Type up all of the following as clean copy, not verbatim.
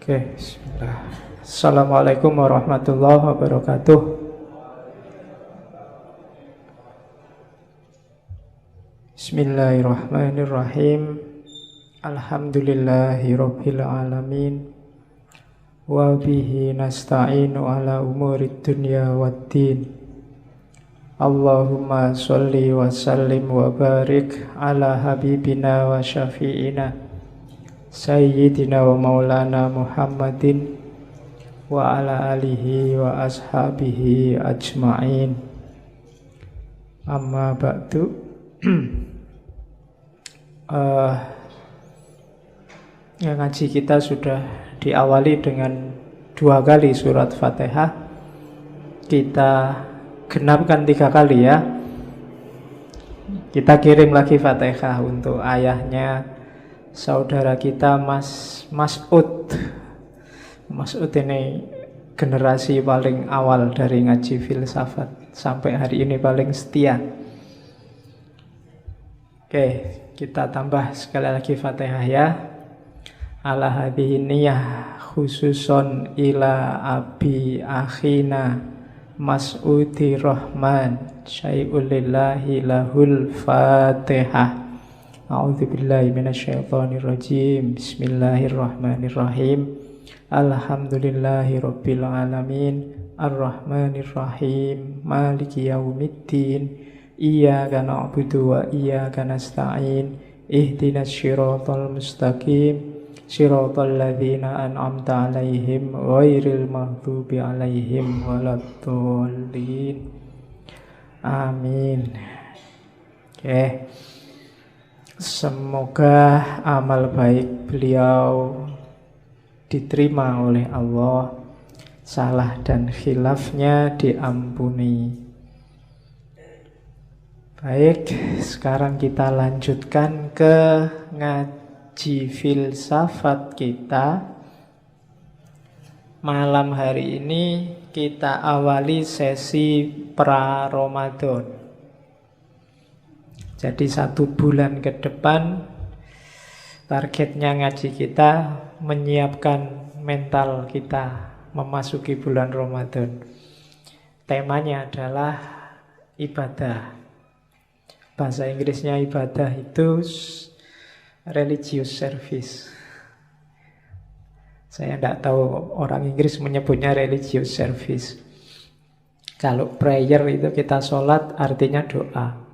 Oke, bismillah. Assalamualaikum warahmatullahi wabarakatuh. Bismillahirrahmanirrahim. Alhamdulillahirabbil alamin. Wa bihi nasta'inu ala umurid dunya waddin. Allahumma sholli wa sallim wa barik ala habibina wa syafi'ina Sayyidina wa maulana Muhammadin wa ala alihi wa ashabihi ajma'in. Amma ba'du. Ngaji kita sudah diawali dengan 2 kali surat Fatihah. Kita genapkan 3 kali ya. Kita kirim lagi Fatihah untuk ayahnya saudara kita Mas Mas'ud. Mas'ud ini generasi paling awal dari ngaji filsafat, sampai hari ini paling setia. Oke, kita tambah sekali lagi Fatihah ya. Ala hadhihi niyah khususon ila abi akhina Mas'udi Rahman syai'ulillahi lahul Fatihah. A'udzubillahi minasyaitonirrajim. Bismillahirrahmanirrahim. Alhamdulillahirabbil alamin. Arrahmanirrahim. Maliki yaumiddin. Iyyaka na'budu wa iyyaka nasta'in. Ihdinas siratal mustaqim. Siratal ladzina an'amta 'alaihim ghairil maghdubi 'alaihim waladdallin. Amin. Oke. Semoga amal baik beliau diterima oleh Allah, salah dan khilafnya diampuni. Baik, sekarang kita lanjutkan ke ngaji filsafat kita. Malam hari ini kita awali sesi pra-Ramadan. Jadi 1 bulan ke depan targetnya ngaji kita menyiapkan mental kita memasuki bulan Ramadan. Temanya adalah ibadah. Bahasa Inggrisnya ibadah itu religious service. Saya tidak tahu orang Inggris menyebutnya religious service. Kalau prayer itu kita sholat artinya doa.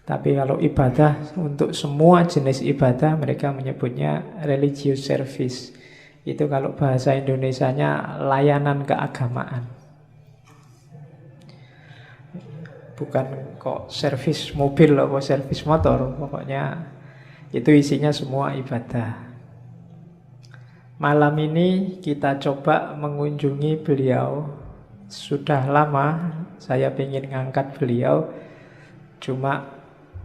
Tapi kalau ibadah, untuk semua jenis ibadah mereka menyebutnya religious service. Itu kalau bahasa Indonesianya layanan keagamaan. Bukan kok servis mobil atau servis motor. Pokoknya itu isinya semua ibadah. Malam ini kita coba mengunjungi beliau. Sudah lama saya ingin ngangkat beliau, cuma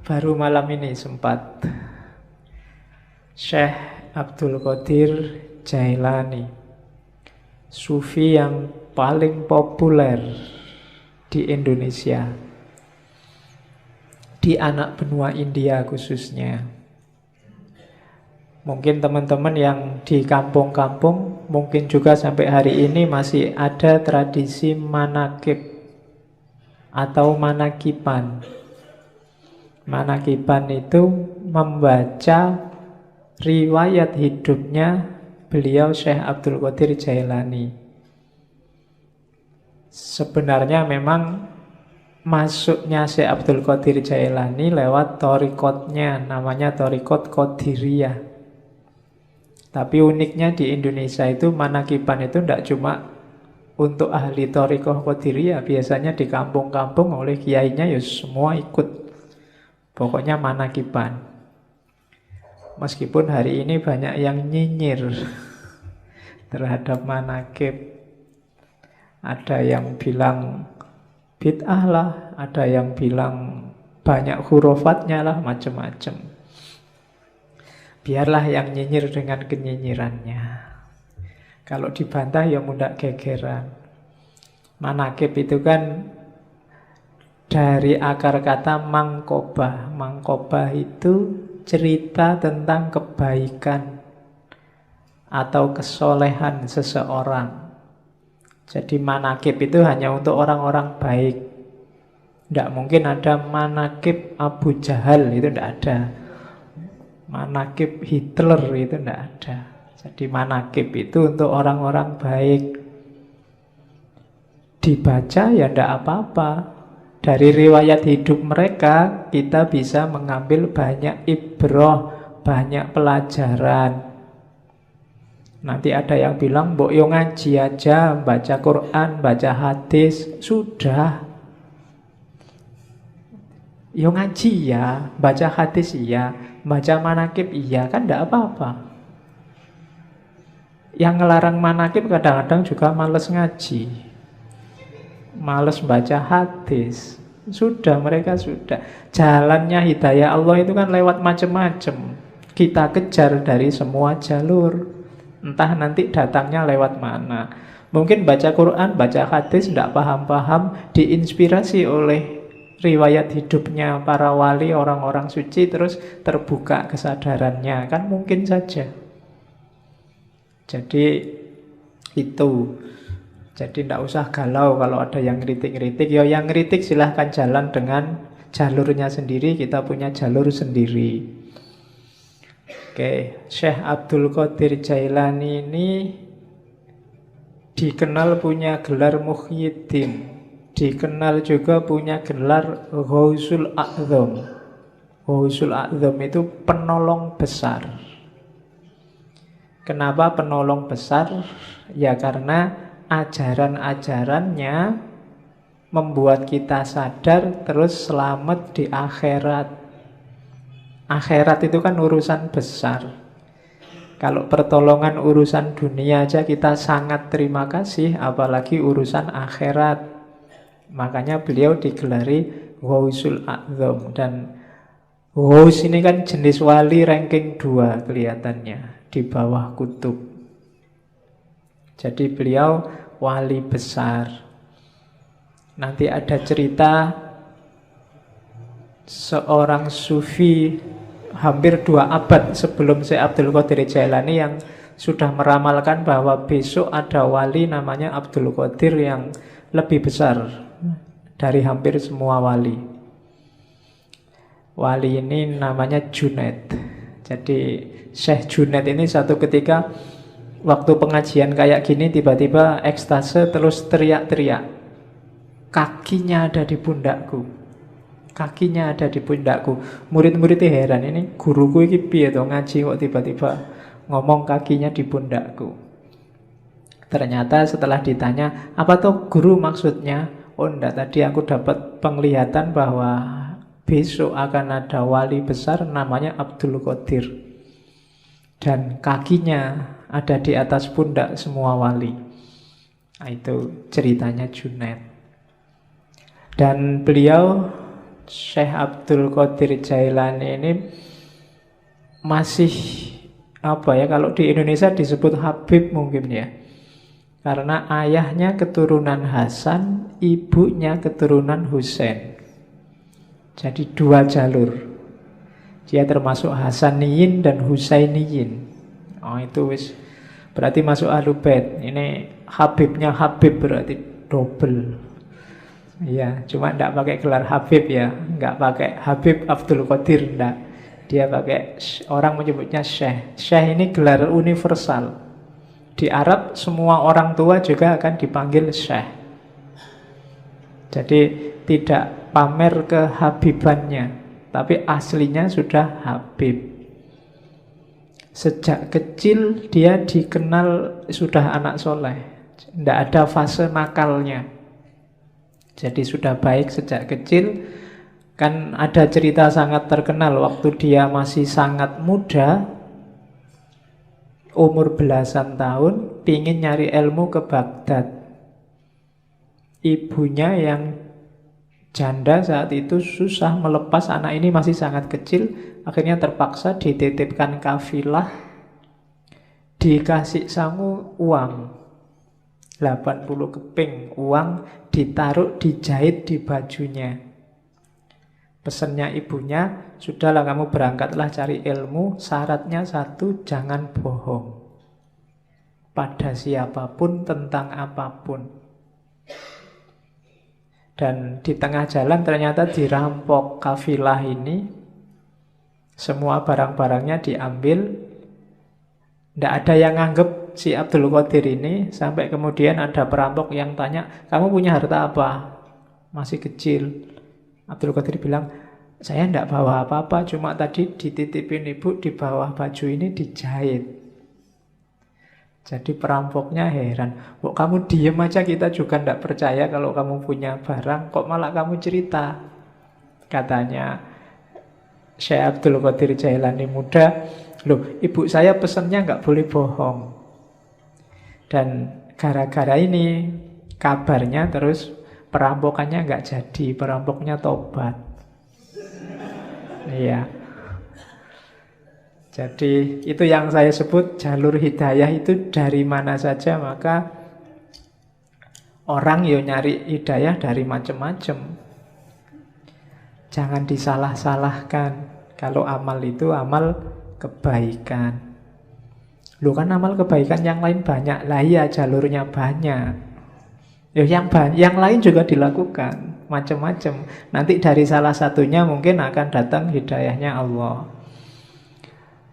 baru malam ini sempat. Syekh Abdul Qadir Jailani, sufi yang paling populer di Indonesia, di anak benua India khususnya. Mungkin teman-teman yang di kampung-kampung, mungkin juga sampai hari ini masih ada tradisi manakib atau manakiban. Manakiban itu membaca riwayat hidupnya beliau Syekh Abdul Qadir Jailani. Sebenarnya memang masuknya Syekh Abdul Qadir Jailani lewat thariqatnya, namanya thariqat Qadiriyah. Tapi uniknya di Indonesia itu manakiban itu tidak cuma untuk ahli thariqah Qadiriyah, biasanya di kampung-kampung oleh kiainya ya semua ikut. Pokoknya manakiban. Meskipun hari ini banyak yang nyinyir terhadap manakib. Ada yang bilang bid'ah lah, ada yang bilang banyak hurufatnya lah, macam-macam. Biarlah yang nyinyir dengan kenyinyirannya. Kalau dibantah ya mudah gegeran. Manakib itu kan dari akar kata mangkobah. Mangkobah itu cerita tentang kebaikan atau kesolehan seseorang. Jadi manakib itu hanya untuk orang-orang baik. Tidak mungkin ada manakib Abu Jahal, itu tidak ada. Manakib Hitler itu tidak ada. Jadi manakib itu untuk orang-orang baik. Dibaca ya tidak apa-apa. Dari riwayat hidup mereka kita bisa mengambil banyak ibrah, banyak pelajaran. Nanti ada yang bilang, mbok yo ngaji aja, baca Quran, baca hadis, sudah. Yo ngaji ya, baca hadis iya, baca manakib iya, kan tidak apa-apa. Yang ngelarang manakib kadang-kadang juga males ngaji, males baca hadis. Sudah, mereka sudah. Jalannya hidayah Allah itu kan lewat macam-macam. Kita kejar dari semua jalur. Entah nanti datangnya lewat mana. Mungkin baca Quran, baca hadis, tidak paham-paham, diinspirasi oleh riwayat hidupnya para wali, orang-orang suci, terus terbuka kesadarannya. Kan mungkin saja. Jadi itu. Jadi tidak usah galau kalau ada yang kritik-kritik. Ya yang kritik silahkan jalan dengan jalurnya sendiri. Kita punya jalur sendiri. Oke, Syekh Abdul Qadir Jailani ini dikenal punya gelar Muhyiddin. Dikenal juga punya gelar Ghausul A'zam. Ghausul A'zam itu penolong besar. Kenapa penolong besar? Ya karena ajaran-ajarannya membuat kita sadar terus selamat di akhirat. Akhirat itu kan urusan besar. Kalau pertolongan urusan dunia aja kita sangat terima kasih, apalagi urusan akhirat. Makanya beliau digelari Ghausul A'zam. Dan Ghaus ini kan jenis wali ranking 2 kelihatannya, di bawah kutub. Jadi beliau wali besar. Nanti ada cerita seorang sufi hampir 2 abad sebelum Syekh Abdul Qadir Jailani yang sudah meramalkan bahwa besok ada wali namanya Abdul Qadir yang lebih besar dari hampir semua wali. Wali ini namanya Junaid. Jadi Syekh Junaid ini satu ketika waktu pengajian kayak gini tiba-tiba ekstase terus teriak-teriak. Kakinya ada di pundakku. Kakinya ada di pundakku. Murid-muridnya heran, ini guruku ini piye to ngaji kok tiba-tiba ngomong kakinya di pundakku. Ternyata setelah ditanya, apa tuh guru maksudnya? Oh enggak, tadi aku dapat penglihatan bahwa besok akan ada wali besar namanya Abdul Qadir. Dan kakinya ada di atas pundak semua wali. Nah, itu ceritanya Junaid. Dan beliau Syekh Abdul Qadir Jailani ini masih kalau di Indonesia disebut Habib mungkin ya. Karena ayahnya keturunan Hasan, ibunya keturunan Husain. Jadi 2 jalur. Dia termasuk Hasaniyin dan Husainiyin. Oh itu wis berarti masuk Ahlul Bait. Ini Habibnya Habib berarti double. Ya, cuma tidak pakai gelar Habib ya, nggak pakai Habib Abdul Qadir, enggak. Dia pakai, orang menyebutnya Syekh. Syekh ini gelar universal. Di Arab semua orang tua juga akan dipanggil Syekh. Jadi tidak pamer kehabibannya, tapi aslinya sudah Habib. Sejak kecil dia dikenal sudah anak soleh. Tidak ada fase nakalnya. Jadi sudah baik sejak kecil. Kan ada cerita sangat terkenal waktu dia masih sangat muda, umur belasan tahun, pingin nyari ilmu ke Baghdad. Ibunya yang janda saat itu susah melepas anak ini masih sangat kecil. Akhirnya terpaksa dititipkan kafilah. Dikasih sangu uang 80 keping uang, ditaruh, dijahit di bajunya. Pesannya ibunya, sudahlah kamu berangkatlah cari ilmu, syaratnya 1, jangan bohong. pada siapapun tentang apapun. Dan di tengah jalan ternyata dirampok kafilah ini. Semua barang-barangnya diambil. Tidak ada yang nganggep si Abdul Qadir ini. Sampai kemudian ada perampok yang tanya, kamu punya harta apa? Masih kecil. Abdul Qadir bilang, saya tidak bawa apa-apa, cuma tadi dititipin ibu di bawah baju ini dijahit. Jadi perampoknya heran, kok kamu diem aja, kita juga tidak percaya kalau kamu punya barang, kok malah kamu cerita. Katanya Syekh Abdul Qadir Jailani muda, loh ibu saya pesennya nggak boleh bohong. Dan gara-gara ini kabarnya terus perampokannya nggak jadi, perampoknya tobat. Iya. Jadi itu yang saya sebut jalur hidayah itu dari mana saja, maka orang yo nyari hidayah dari macam-macam. Jangan disalah-salahkan. Kalau amal itu amal kebaikan. Loh kan amal kebaikan yang lain banyak. Lah iya jalurnya banyak. Ya yang lain juga dilakukan macam-macam. Nanti dari salah satunya mungkin akan datang hidayahnya Allah.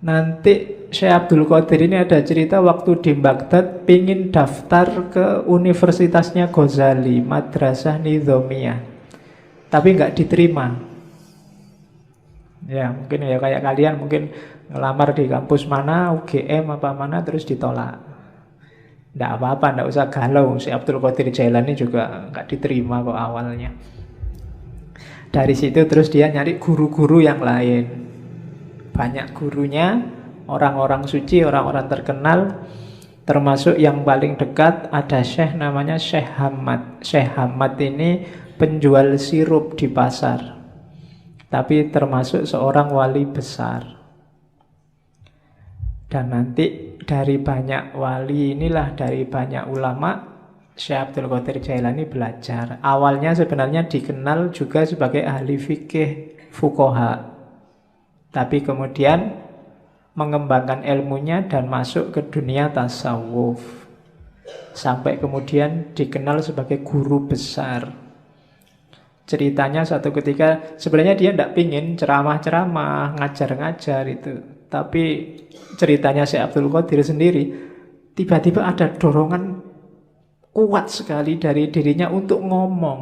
Nanti Syekh Abdul Qadir ini ada cerita waktu di Baghdad pingin daftar ke universitasnya Ghazali, Madrasah Nizamiyah, tapi nggak diterima. Ya mungkin ya kayak kalian mungkin ngelamar di kampus mana, UGM apa mana, terus ditolak. Nggak apa-apa, nggak usah galau. Syekh Abdul Qadir Jailani juga nggak diterima kok awalnya. Dari situ terus dia nyari guru-guru yang lain. Banyak gurunya, orang-orang suci, orang-orang terkenal. Termasuk yang paling dekat ada syekh namanya Syekh Hamad. Syekh Hamad ini penjual sirup di pasar, tapi termasuk seorang wali besar. Dan nanti dari banyak wali inilah, dari banyak ulama, Syekh Abdul Qadir Jailani belajar. Awalnya sebenarnya dikenal juga sebagai ahli fikih, fuqaha. Tapi kemudian mengembangkan ilmunya dan masuk ke dunia tasawuf. Sampai kemudian dikenal sebagai guru besar. Ceritanya satu ketika, sebenarnya dia tidak pingin ceramah-ceramah, ngajar-ngajar itu. Tapi ceritanya Syekh Abdul Qadir sendiri, tiba-tiba ada dorongan kuat sekali dari dirinya untuk ngomong.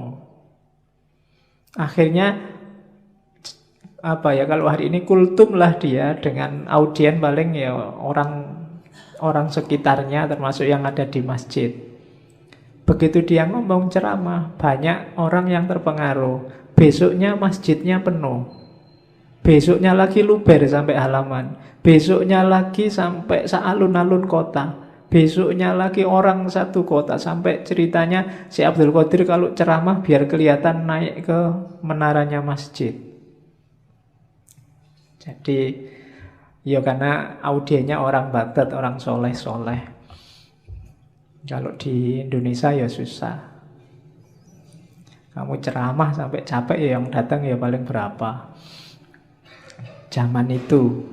Akhirnya kalau hari ini kultum lah dia dengan audien paling ya orang sekitarnya, termasuk yang ada di masjid. Begitu dia ngomong ceramah, banyak orang yang terpengaruh. Besoknya masjidnya penuh. Besoknya lagi luber sampai halaman. Besoknya lagi sampai sealun-alun kota. Besoknya lagi orang satu kota. Sampai ceritanya si Abdul Qadir kalau ceramah biar kelihatan naik ke menaranya masjid. Jadi ya karena audiennya orang Baghdad, orang soleh-soleh. Kalau di Indonesia ya susah. Kamu ceramah sampai capek ya yang datang ya paling berapa. Zaman itu.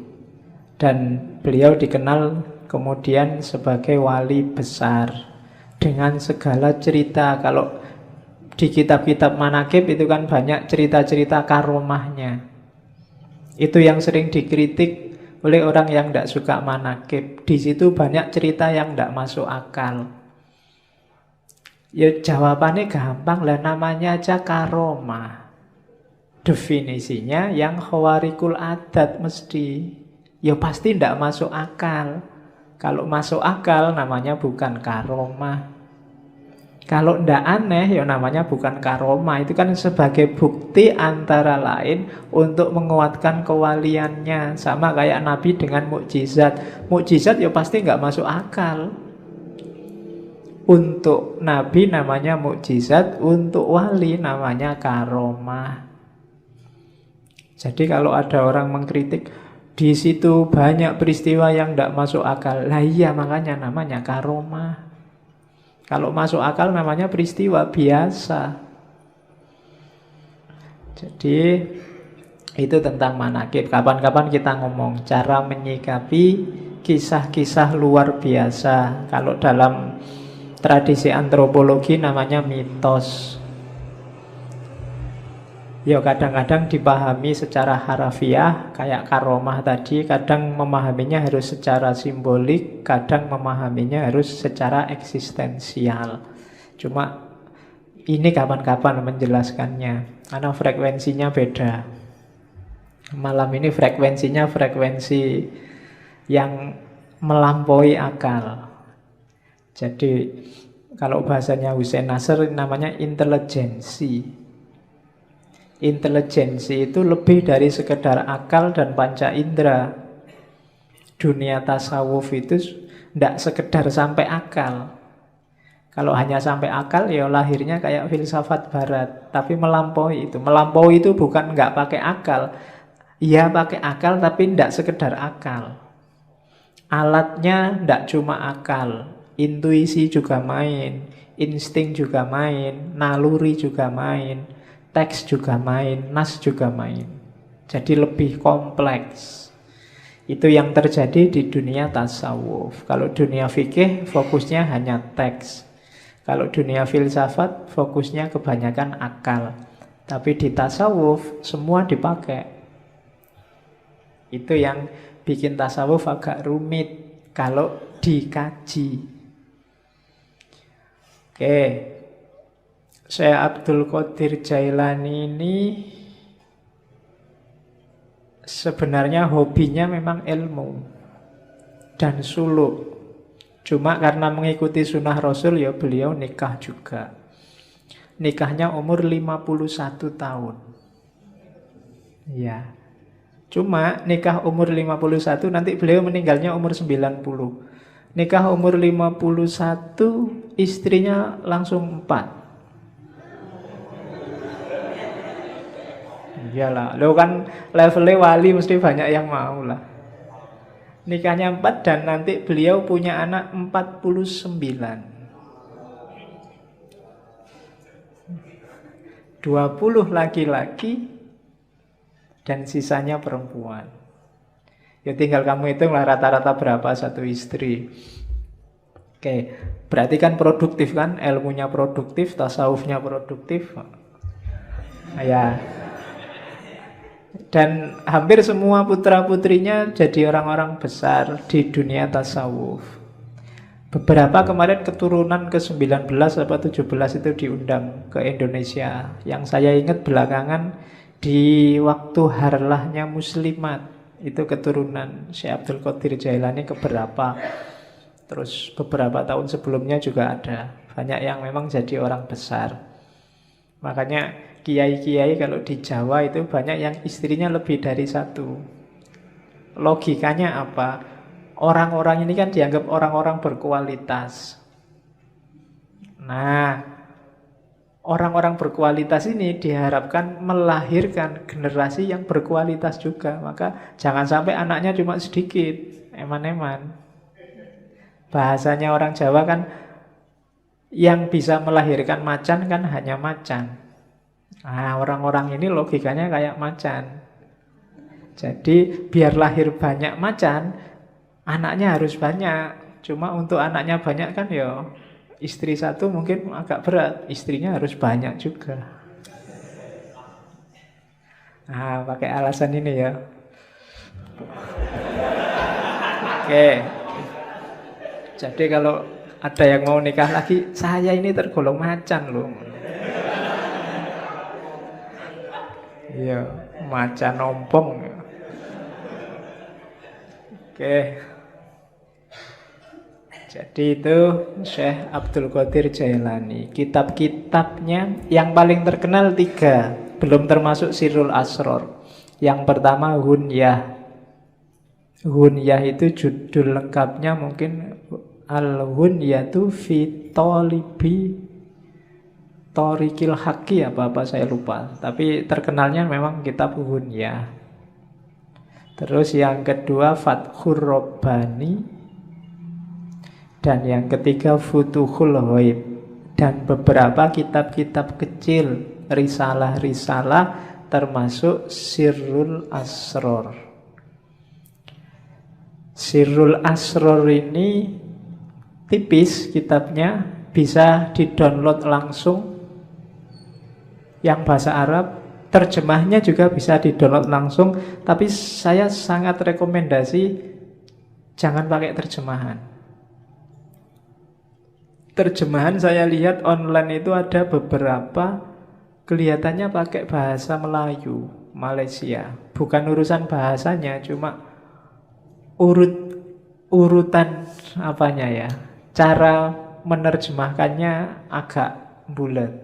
Dan beliau dikenal kemudian sebagai wali besar dengan segala cerita. Kalau di kitab-kitab manaqib itu kan banyak cerita-cerita karomahnya. Itu yang sering dikritik oleh orang yang tidak suka manaqib. Di situ banyak cerita yang tidak masuk akal. Ya jawabannya gampang lah, namanya aja karomah. Definisinya yang khawarikul adat mesti. Ya pasti tidak masuk akal. Kalau masuk akal namanya bukan karomah. Kalau ndak aneh, ya namanya bukan karomah. Itu kan sebagai bukti antara lain untuk menguatkan kewaliannya. Sama kayak Nabi dengan mukjizat. Mukjizat ya pasti nggak masuk akal. Untuk Nabi namanya mukjizat, untuk wali namanya karomah. Jadi kalau ada orang mengkritik, di situ banyak peristiwa yang ndak masuk akal. Lah iya, makanya namanya karomah. Kalau masuk akal namanya peristiwa biasa. Jadi itu tentang manaqib. Kapan-kapan kita ngomong cara menyikapi kisah-kisah luar biasa. Kalau dalam tradisi antropologi namanya mitos. Ya kadang-kadang dipahami secara harafiah, kayak karomah tadi. Kadang memahaminya harus secara simbolik, kadang memahaminya harus secara eksistensial. Cuma ini kapan-kapan menjelaskannya, karena frekuensinya beda. Malam ini frekuensinya frekuensi yang melampaui akal. Jadi kalau bahasanya Hussein Nasr namanya intelijensi. Intelijensi itu lebih dari sekedar akal dan panca indera. Dunia tasawuf itu tidak sekedar sampai akal. Kalau hanya sampai akal ya lahirnya kayak filsafat barat. Tapi melampaui itu. Melampaui itu bukan nggak pakai akal. Iya pakai akal tapi tidak sekedar akal. Alatnya tidak cuma akal. Intuisi juga main. Insting juga main. Naluri juga main. Teks juga main, nas juga main. Jadi lebih kompleks. Itu yang terjadi di dunia tasawuf. Kalau dunia fikih fokusnya hanya teks. Kalau dunia filsafat fokusnya kebanyakan akal. Tapi di tasawuf semua dipakai. Itu yang bikin tasawuf agak rumit kalau dikaji. Oke. Syekh Abdul Qadir Jailani ini sebenarnya hobinya memang ilmu dan suluk. Cuma karena mengikuti sunnah Rasul ya beliau nikah juga. Nikahnya umur 51 tahun. Ya. Cuma nikah umur 51 nanti beliau meninggalnya umur 90. Nikah umur 51 istrinya langsung 4. Iyalah, lo kan levelnya wali mesti banyak yang mau lah. Nikahnya 4 dan nanti beliau punya anak 49. 20 laki-laki dan sisanya perempuan. Ya tinggal kamu hitunglah rata-rata berapa satu istri. Oke, berarti kan produktif kan? Ilmunya produktif, tasawufnya produktif. Ya. Dan hampir semua putra-putrinya jadi orang-orang besar di dunia tasawuf. Beberapa kemarin keturunan ke-19 atau 17 itu diundang ke Indonesia. Yang saya ingat belakangan di waktu harlahnya Muslimat. Itu keturunan Syekh Abdul Qadir Jailani keberapa. Terus beberapa tahun sebelumnya juga ada. Banyak yang memang jadi orang besar. Makanya kiai-kiai kalau di Jawa itu banyak yang istrinya lebih dari satu. Logikanya apa? Orang-orang ini kan dianggap orang-orang berkualitas. Nah, orang-orang berkualitas ini diharapkan melahirkan generasi yang berkualitas juga. Maka jangan sampai anaknya cuma sedikit, eman-eman. Bahasanya orang Jawa kan yang bisa melahirkan macan kan hanya macan. Nah, orang-orang ini logikanya kayak macan. Jadi biar lahir banyak macan, anaknya harus banyak. Cuma untuk anaknya banyak kan ya istri satu mungkin agak berat, istrinya harus banyak juga. Nah, pakai alasan ini ya. Oke. Jadi kalau ada yang mau nikah lagi, saya ini tergolong macan loh. Iya, macan ompong. Oke. Jadi itu Syekh Abdul Qadir Jailani. Kitab-kitabnya yang paling terkenal 3, belum termasuk Sirrul Asror. Yang pertama Hunyah. Hunyah itu judul lengkapnya mungkin Al-Hunyatu fi Talibi Thoriqil Haqqi apa saya lupa. Tapi terkenalnya memang kitab Hunyah. Terus yang kedua Fathur Rabbani. Dan yang ketiga Futuhul Ghaib. Dan beberapa kitab-kitab kecil, risalah-risalah termasuk Sirrul Asror. Sirrul Asror ini tipis kitabnya, bisa di-download langsung. Yang bahasa Arab, terjemahnya juga bisa di-download langsung. Tapi saya sangat rekomendasi jangan pakai terjemahan. Terjemahan saya lihat online itu ada beberapa kelihatannya pakai bahasa Melayu, Malaysia. Bukan urusan bahasanya, cuma urutan apanya ya, cara menerjemahkannya agak bulat,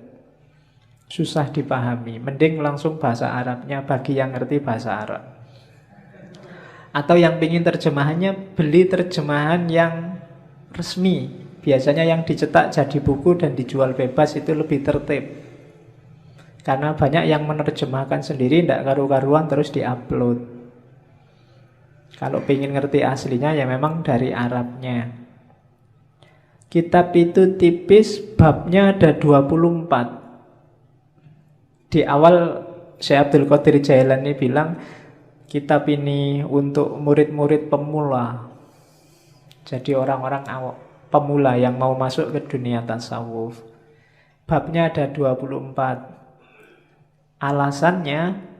susah dipahami. Mending langsung bahasa Arabnya bagi yang ngerti bahasa Arab. Atau yang pingin terjemahannya, beli terjemahan yang resmi. Biasanya yang dicetak jadi buku dan dijual bebas itu lebih tertib. Karena banyak yang menerjemahkan sendiri, tidak karu-karuan terus diupload. Kalau pengen ngerti aslinya ya memang dari Arabnya. Kitab itu tipis, babnya ada 24. Di awal Syekh Abdul Qadir Jailani bilang kitab ini untuk murid-murid pemula. Jadi orang-orang pemula yang mau masuk ke dunia tasawuf. Babnya ada 24. Alasannya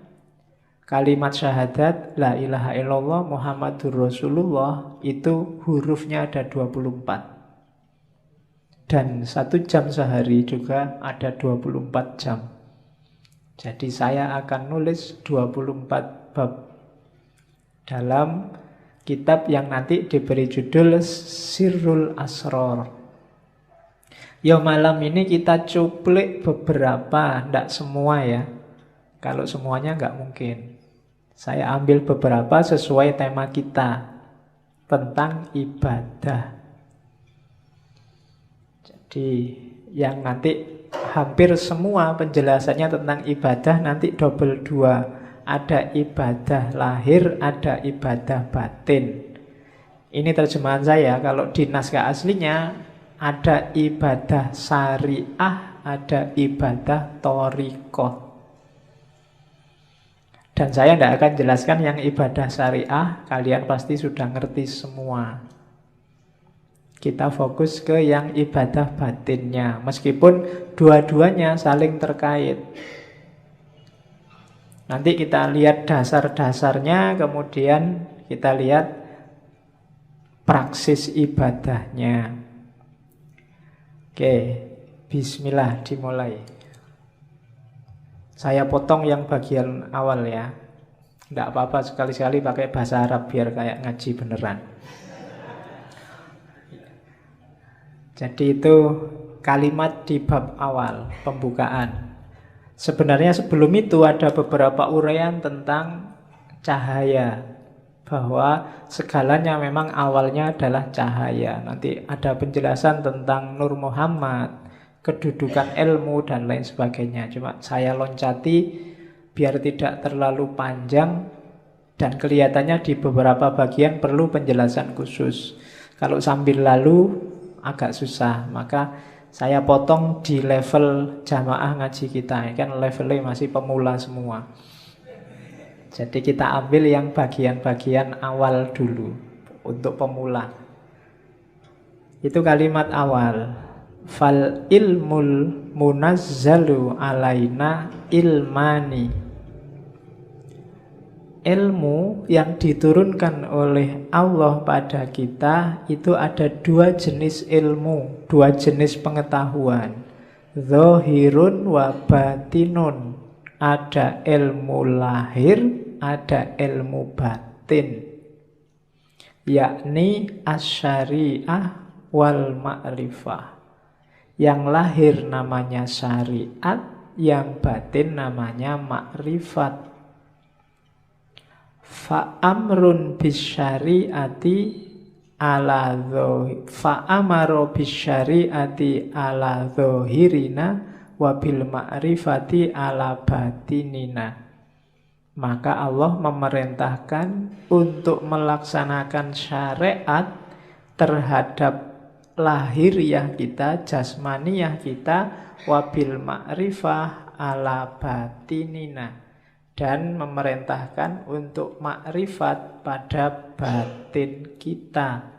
kalimat syahadat la ilaha illallah Muhammadur Rasulullah itu hurufnya ada 24. Dan 1 jam sehari juga ada 24 jam. Jadi saya akan nulis 24 bab dalam kitab yang nanti diberi judul Sirrul Asror. Ya malam ini kita cuplik beberapa, tidak semua ya. Kalau semuanya nggak mungkin. Saya ambil beberapa sesuai tema kita tentang ibadah. Jadi yang nanti hampir semua penjelasannya tentang ibadah nanti double 2. Ada ibadah lahir, ada ibadah batin. Ini terjemahan saya. Kalau di naskah aslinya ada ibadah syariah, ada ibadah thariqah. Dan saya tidak akan jelaskan yang ibadah syariah, kalian pasti sudah ngerti semua. Kita fokus ke yang ibadah batinnya, meskipun dua-duanya saling terkait. Nanti kita lihat dasar-dasarnya, kemudian kita lihat praksis ibadahnya. Oke, bismillah, dimulai. Saya potong yang bagian awal ya. Tidak apa-apa sekali-sekali pakai bahasa Arab biar kayak ngaji beneran. Jadi itu kalimat di bab awal, pembukaan. Sebenarnya sebelum itu ada beberapa uraian tentang cahaya. Bahwa segalanya memang awalnya adalah cahaya. Nanti ada penjelasan tentang Nur Muhammad, kedudukan ilmu dan lain sebagainya. Cuma saya loncati biar tidak terlalu panjang dan kelihatannya di beberapa bagian perlu penjelasan khusus. Kalau sambil lalu agak susah, maka saya potong di level jamaah ngaji kita. Kan levelnya masih pemula semua. Jadi kita ambil yang bagian-bagian awal dulu untuk pemula. Itu kalimat awal. Fal ilmul munazzalu alaina ilmani. Ilmu yang diturunkan oleh Allah pada kita itu ada 2 jenis ilmu, 2 jenis pengetahuan. Zahirun wa batinun. Ada ilmu lahir, ada ilmu batin. Yakni asyariah wal ma'rifah. Yang lahir namanya syariat, yang batin namanya makrifat. Fa'amrun bisyariati ala dhohir, fa'amaro bisyariati ala dhohirina wabil ma'rifati ala batinina. Maka Allah memerintahkan untuk melaksanakan syariat terhadap lahiriah kita, jasmaniah kita, wabil ma'rifah ala batinina, dan memerintahkan untuk makrifat pada batin kita.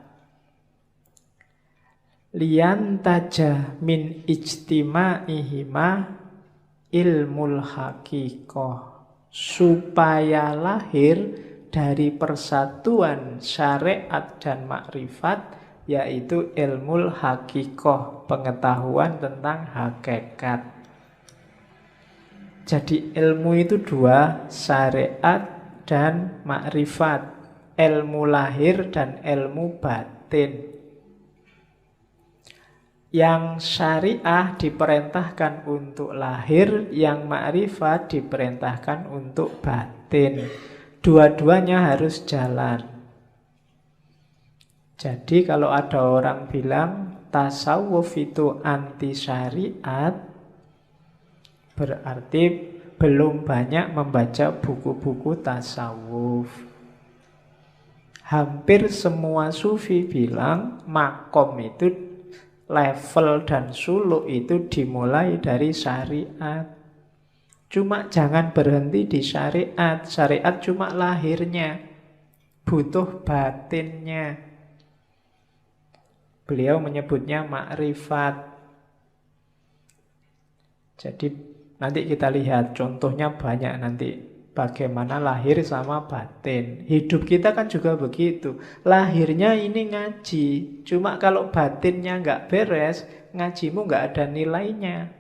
Liantaja min ijtima'ihima ilmul haqiqah, supaya lahir dari persatuan syariat dan makrifat, yaitu ilmul haqiqah, pengetahuan tentang hakikat. Jadi ilmu itu dua, syariat dan makrifat, ilmu lahir dan ilmu batin. Yang syariah diperintahkan untuk lahir, yang makrifat diperintahkan untuk batin. Dua-duanya harus jalan. Jadi kalau ada orang bilang tasawuf itu anti syariat, berarti belum banyak membaca buku-buku tasawuf. Hampir semua sufi bilang makom itu, level dan suluk itu dimulai dari syariat. Cuma jangan berhenti di syariat. Syariat cuma lahirnya, butuh batinnya. Beliau menyebutnya makrifat. Jadi nanti kita lihat contohnya banyak nanti. Bagaimana lahir sama batin. Hidup kita kan juga begitu. Lahirnya ini ngaji. Cuma kalau batinnya nggak beres, ngajimu nggak ada nilainya.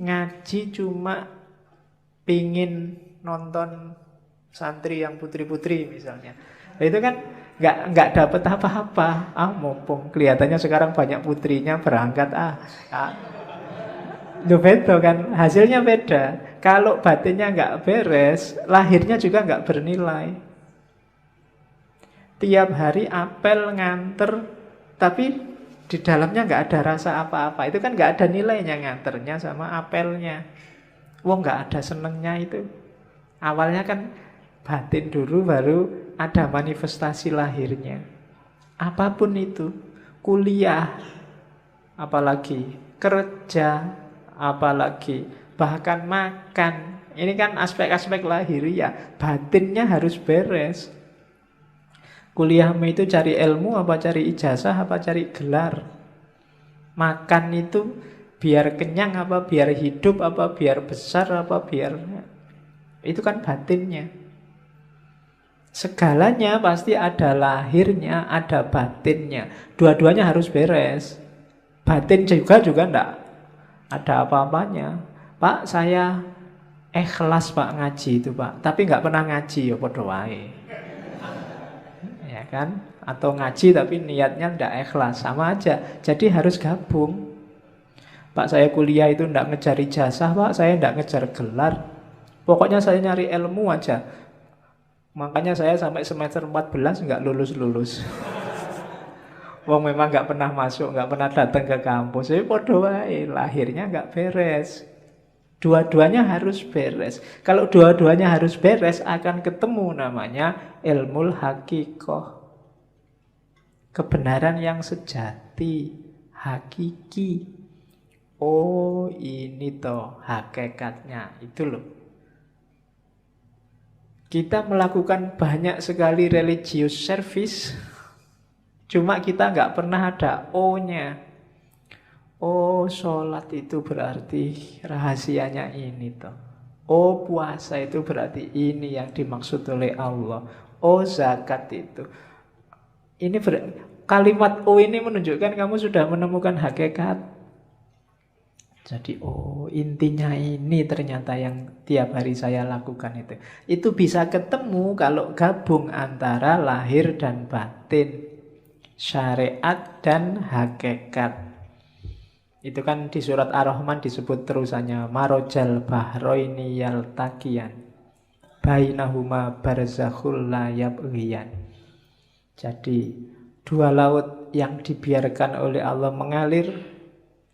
Ngaji cuma pingin nonton santri yang putri-putri misalnya. Nah, itu kan nggak dapat apa-apa. Mumpung kelihatannya sekarang banyak putrinya berangkat. Itu beda kan, hasilnya beda. Kalau batinnya nggak beres, lahirnya juga nggak bernilai. Tiap hari apel nganter, tapi di dalamnya nggak ada rasa apa-apa. Itu kan nggak ada nilainya nganternya sama apelnya. Nggak ada senengnya itu. Awalnya kan batin dulu, baru ada manifestasi lahirnya. Apapun itu, kuliah, apalagi kerja, apalagi bahkan makan. Ini kan aspek-aspek lahiriah. Batinnya harus beres. Kuliahmu itu cari ilmu apa cari ijazah apa cari gelar? Makan itu biar kenyang apa biar hidup apa biar besar apa biar... Itu kan batinnya. Segalanya pasti ada lahirnya, ada batinnya. Dua-duanya harus beres. Batin juga enggak ada apa-apanya. Pak, saya ikhlas Pak ngaji itu Pak, tapi nggak pernah ngaji ya podo wae. Ya kan? Atau ngaji tapi niatnya ndak ikhlas, sama aja. Jadi harus gabung. Pak, saya kuliah itu ndak ngejar ijazah Pak, saya ndak ngejar gelar. Pokoknya saya nyari ilmu aja. Makanya saya sampai semester 14 nggak lulus-lulus. Wong memang nggak pernah masuk, nggak pernah datang ke kampus. Jadi podo wae, lahirnya nggak beres. Dua-duanya harus beres. Kalau dua-duanya harus beres, akan ketemu namanya ilmul haqiqah. Kebenaran yang sejati, hakiki. Oh, ini toh hakikatnya. Itu loh. Kita melakukan banyak sekali religious service, cuma kita nggak pernah ada O-nya. Oh, sholat itu berarti rahasianya ini toh. Oh, puasa itu berarti ini yang dimaksud oleh Allah. Oh, zakat itu. Ini kalimat O ini menunjukkan kamu sudah menemukan hakikat. Jadi, oh, intinya ini ternyata yang tiap hari saya lakukan itu. Itu bisa ketemu kalau gabung antara lahir dan batin, syariat dan hakikat. Itu kan di surat Ar-Rahman disebut terusannya marojal bahroini yaltaqiyan bainahuma barzakhul la yabghiyan. Jadi dua laut yang dibiarkan oleh Allah mengalir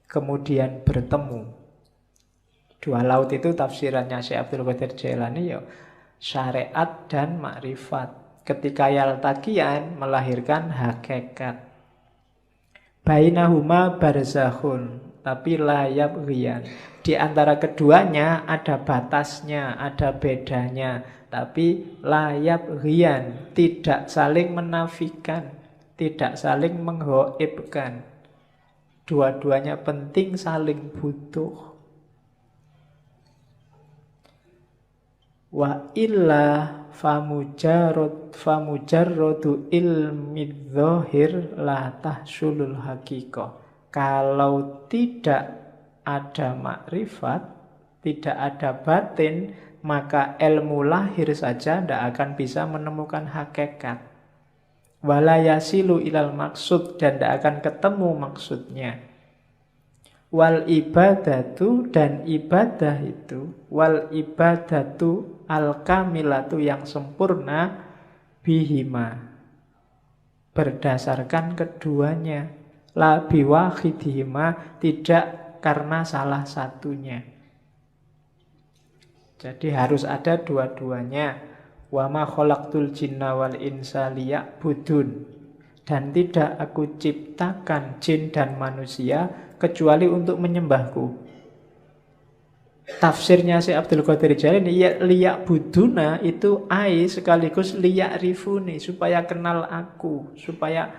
kemudian bertemu. Dua laut itu tafsirannya Syekh Abdul Qadir Jailani ya syariat dan makrifat. Ketika yaltaqiyan melahirkan hakikat. Bainahuma barzakhun. tapi la yabghiyan. Di antara keduanya ada batasnya, ada bedanya, tapi la yabghiyan, tidak saling menafikan, tidak saling menghoibkan. Dua-duanya penting, saling butuh. Wa illa famujarradu ilmi dzahir la tahsulul haqiqah. Kalau tidak ada makrifat, tidak ada batin, maka ilmu lahir saja tidak akan bisa menemukan hakikat. Wala yasilu ilal maksud, dan tidak akan ketemu maksudnya. Wal ibadatu, dan ibadah itu, wal ibadatu al-kamilatu, yang sempurna, bihima, berdasarkan keduanya, la biwahidihima, tidak karena salah satunya. Jadi harus ada dua-duanya. Wa ma khalaqtul jinna wal insa liya'budun, dan tidak aku ciptakan jin dan manusia kecuali untuk menyembahku. Tafsirnya si Abdul Qadir Jailani, liya'buduna itu ai sekaligus liya'rifuni, supaya kenal aku, supaya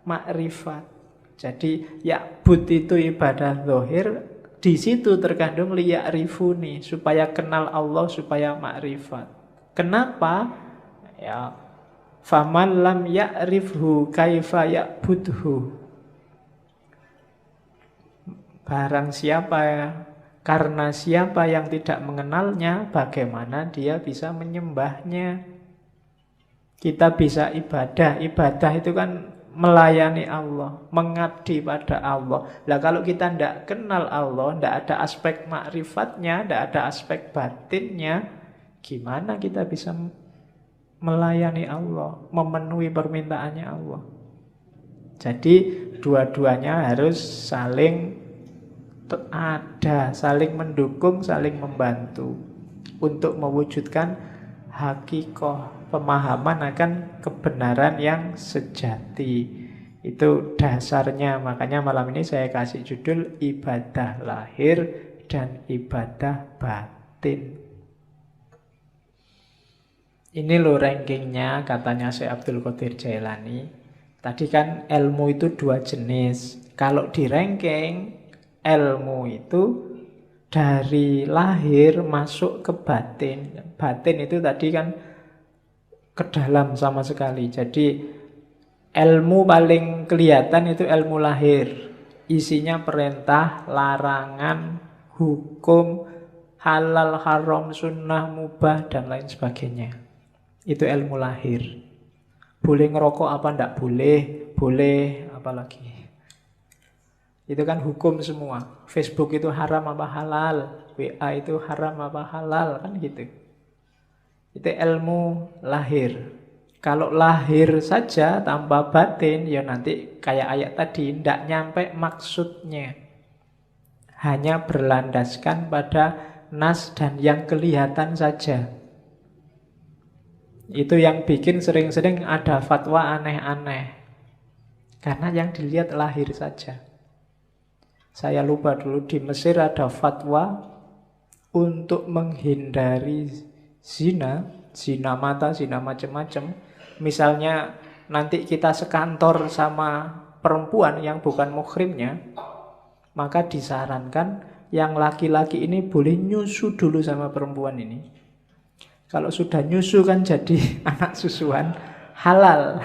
makrifat. Jadi ya'bud itu ibadah zahir, di situ terkandung liya'rifuni, supaya kenal Allah, supaya makrifat. Kenapa? Ya, faman lam ya'rifhu kaifa ya'budhu. Barang siapa, karena siapa yang tidak mengenalnya, bagaimana dia bisa menyembahnya? Kita bisa ibadah. Ibadah itu kan melayani Allah, mengabdi pada Allah. Lah kalau kita tidak kenal Allah, tidak ada aspek makrifatnya, tidak ada aspek batinnya, gimana kita bisa melayani Allah, memenuhi permintaannya Allah? Jadi dua-duanya harus saling ada, saling mendukung, saling membantu untuk mewujudkan hakikoh, pemahaman akan kebenaran yang sejati. Itu dasarnya. Makanya malam ini saya kasih judul ibadah lahir dan ibadah batin. Ini loh rankingnya, katanya Syekh Abdul Qadir Jailani. Tadi kan ilmu itu dua jenis. Kalau di ranking, ilmu itu dari lahir masuk ke batin. Batin itu tadi kan ke dalam sama sekali. Jadi ilmu paling kelihatan itu ilmu lahir. Isinya perintah, larangan, hukum, halal, haram, sunnah, mubah, dan lain sebagainya. Itu ilmu lahir. Boleh ngerokok apa enggak boleh, boleh apalagi. Itu kan hukum semua. Facebook itu haram apa halal, WA itu haram apa halal, kan gitu. Itu ilmu lahir. Kalau lahir saja tanpa batin, ya nanti kayak ayat tadi, tidak nyampe maksudnya. Hanya berlandaskan pada nas dan yang kelihatan saja. Itu yang bikin sering-sering ada fatwa aneh-aneh. Karena yang dilihat lahir saja. Saya lupa dulu di Mesir ada fatwa untuk menghindari zina, zina mata, zina macam-macam. Misalnya nanti kita sekantor sama perempuan yang bukan muhrimnya, maka disarankan yang laki-laki ini boleh nyusu dulu sama perempuan ini. Kalau sudah nyusu kan jadi anak susuan halal,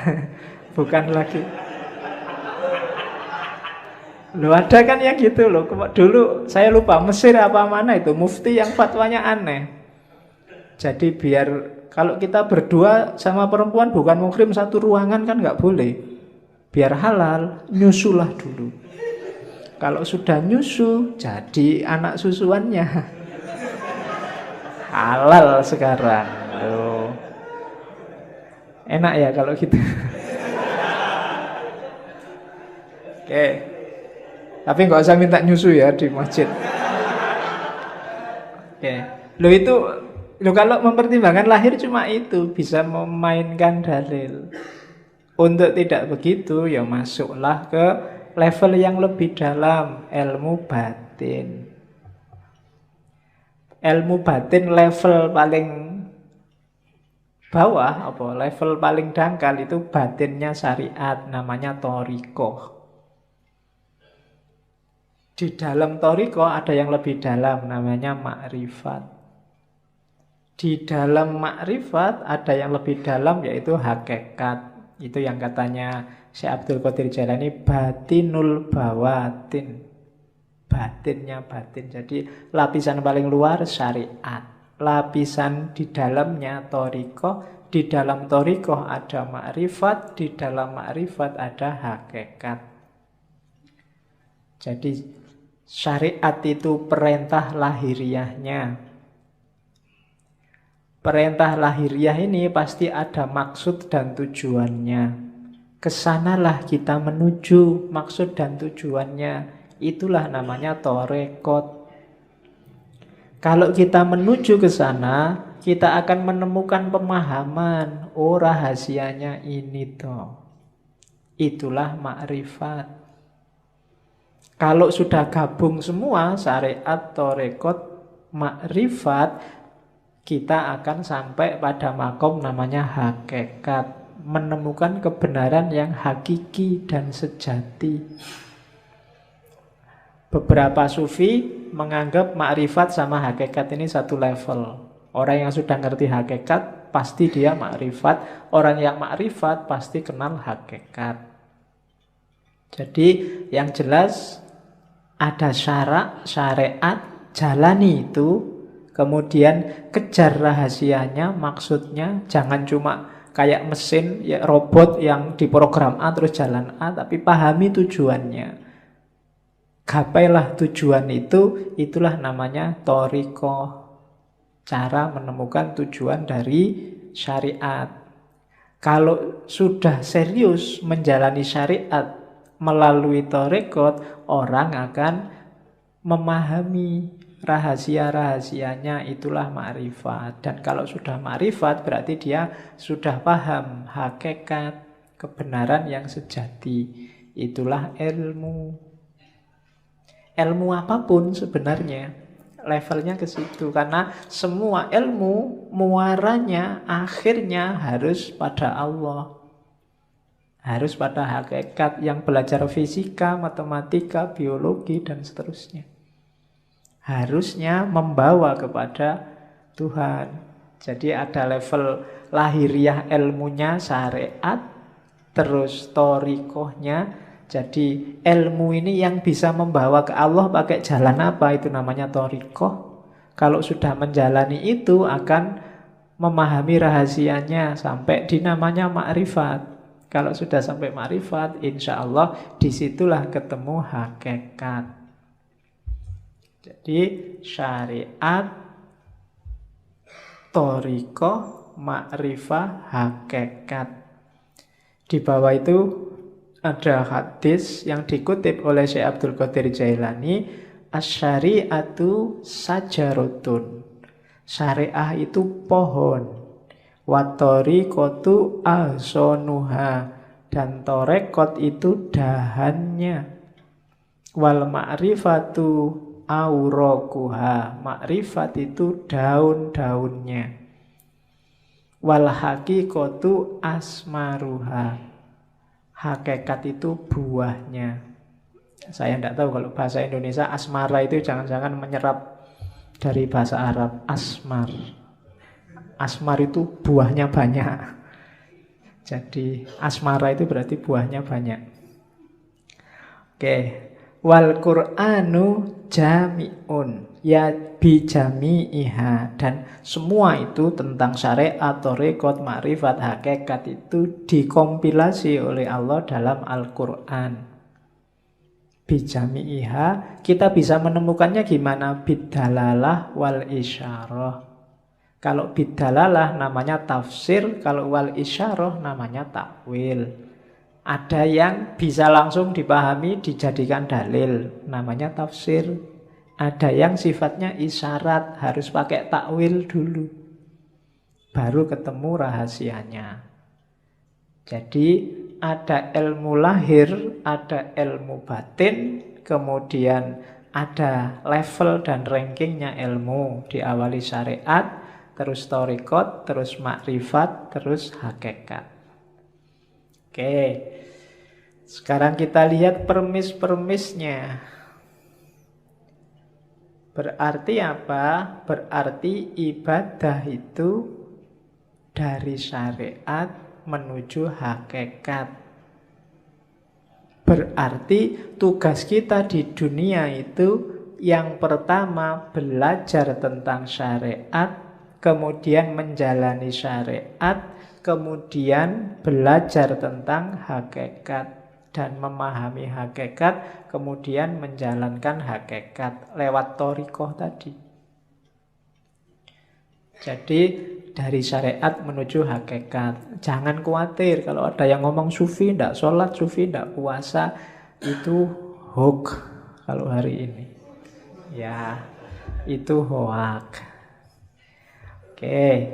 bukan lagi. Loh ada kan yang gitu loh. Dulu saya lupa Mesir apa mana itu, mufti yang fatwanya aneh. Jadi biar kalau kita berdua sama perempuan bukan muhrim satu ruangan kan nggak boleh. Biar halal, nyusulah dulu. Kalau sudah nyusu, jadi anak susuannya. Halal sekarang. Loh. Enak ya kalau gitu. Oke. Tapi nggak usah minta nyusu ya di masjid. Oke. Lo kalau mempertimbangkan lahir cuma itu, bisa memainkan dalil. Untuk tidak begitu ya masuklah ke level yang lebih dalam, ilmu batin. Ilmu batin level paling bawah, level paling dangkal itu batinnya syariat, namanya thariqah. Di dalam thariqah ada yang lebih dalam, namanya makrifat. Di dalam makrifat ada yang lebih dalam, yaitu hakikat. Itu yang katanya Syekh Abdul Qadir Jailani, batinul bawatin. Batinnya batin. Jadi lapisan paling luar syariat. Lapisan di dalamnya thariqah. Di dalam thariqah ada makrifat. Di dalam makrifat ada hakikat. Jadi syariat itu perintah lahiriahnya. Perintah lahiriah ini pasti ada maksud dan tujuannya. Kesanalah kita menuju maksud dan tujuannya. Itulah namanya thariqat. Kalau kita menuju ke sana, kita akan menemukan pemahaman. Oh, rahasianya ini toh. Itulah makrifat. Kalau sudah gabung semua, syariat, thariqat, makrifat, kita akan sampai pada makom namanya hakikat. Menemukan kebenaran yang hakiki dan sejati. Beberapa sufi menganggap makrifat sama hakikat ini satu level. Orang yang sudah ngerti hakikat, pasti dia makrifat. Orang yang makrifat, pasti kenal hakikat. Jadi yang jelas ada syarak, syariat, jalani itu. Kemudian kejar rahasianya, maksudnya. Jangan cuma kayak mesin, ya robot yang diprogram A terus jalan A, tapi pahami tujuannya. Gapailah tujuan itu, itulah namanya thariqah. Cara menemukan tujuan dari syariat. Kalau sudah serius menjalani syariat melalui thariqat, orang akan memahami rahasia-rahasianya, itulah makrifat. Dan kalau sudah makrifat berarti dia sudah paham hakikat, kebenaran yang sejati. Itulah ilmu. Ilmu apapun sebenarnya levelnya ke situ, karena semua ilmu muaranya akhirnya harus pada Allah. Harus pada hakikat. Yang belajar fisika, matematika, biologi dan seterusnya, harusnya membawa kepada Tuhan. Jadi ada level lahiriah ilmunya syariat, terus thariqahnya. Jadi ilmu ini yang bisa membawa ke Allah pakai jalan apa? Itu namanya thariqah. Kalau sudah menjalani itu akan memahami rahasianya sampai di namanya makrifat. Kalau sudah sampai makrifat, insya Allah disitulah ketemu hakikat. Jadi syariat, thariqah, makrifah, hakikat. Di bawah itu ada hadis yang dikutip oleh Syekh Abdul Qadir Jailani, asy-syari'atu sajaratun. Syariah itu pohon. Wa thariqatu ahsanuha, dan thariqat itu dahannya. Wal ma'rifatu auraquha, makrifat itu daun-daunnya. Wal haqiqatu asmaruha, hakikat itu buahnya. Saya tidak tahu kalau bahasa Indonesia asmara itu jangan-jangan menyerap dari bahasa Arab. Asmar. Asmar itu buahnya banyak. Jadi asmara itu berarti buahnya banyak. Oke. Wal Qur'anu jami'un, ya bijami'iha, dan semua itu tentang syariat, thariqat, makrifat, hakikat itu dikompilasi oleh Allah dalam Al-Qur'an. Bijami'iha, kita bisa menemukannya gimana? Bidalalah wal isyarah. Kalau bidalalah namanya tafsir, kalau wal isyarah namanya takwil. Ada yang bisa langsung dipahami, dijadikan dalil, namanya tafsir. Ada yang sifatnya isyarat, harus pakai takwil dulu, baru ketemu rahasianya. Jadi ada ilmu lahir, ada ilmu batin, kemudian ada level dan rankingnya ilmu. Diawali syariat, terus thariqat, terus makrifat, terus hakikat. Oke, sekarang kita lihat permis-permisnya. Berarti apa? Berarti ibadah itu dari syariat menuju hakikat. Berarti tugas kita di dunia itu yang pertama belajar tentang syariat, kemudian menjalani syariat, kemudian belajar tentang hakikat dan memahami hakikat, kemudian menjalankan hakikat lewat thariqah tadi. Jadi dari syariat menuju hakikat. Jangan khawatir kalau ada yang ngomong sufi tidak sholat, sufi tidak puasa, itu hoax kalau hari ini. Ya, itu hoax. Oke,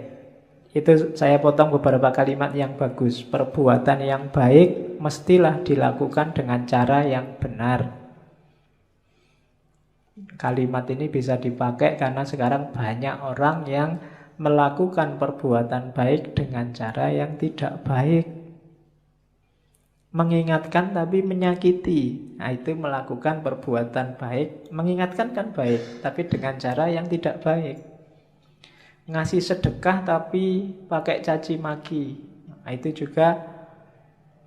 itu saya potong beberapa kalimat yang bagus. Perbuatan yang baik mestilah dilakukan dengan cara yang benar. Kalimat ini bisa dipakai karena sekarang banyak orang yang melakukan perbuatan baik dengan cara yang tidak baik. Mengingatkan tapi menyakiti. Nah, itu melakukan perbuatan baik. Mengingatkan kan baik, tapi dengan cara yang tidak baik. Ngasih sedekah tapi pakai caci maki. Nah, itu juga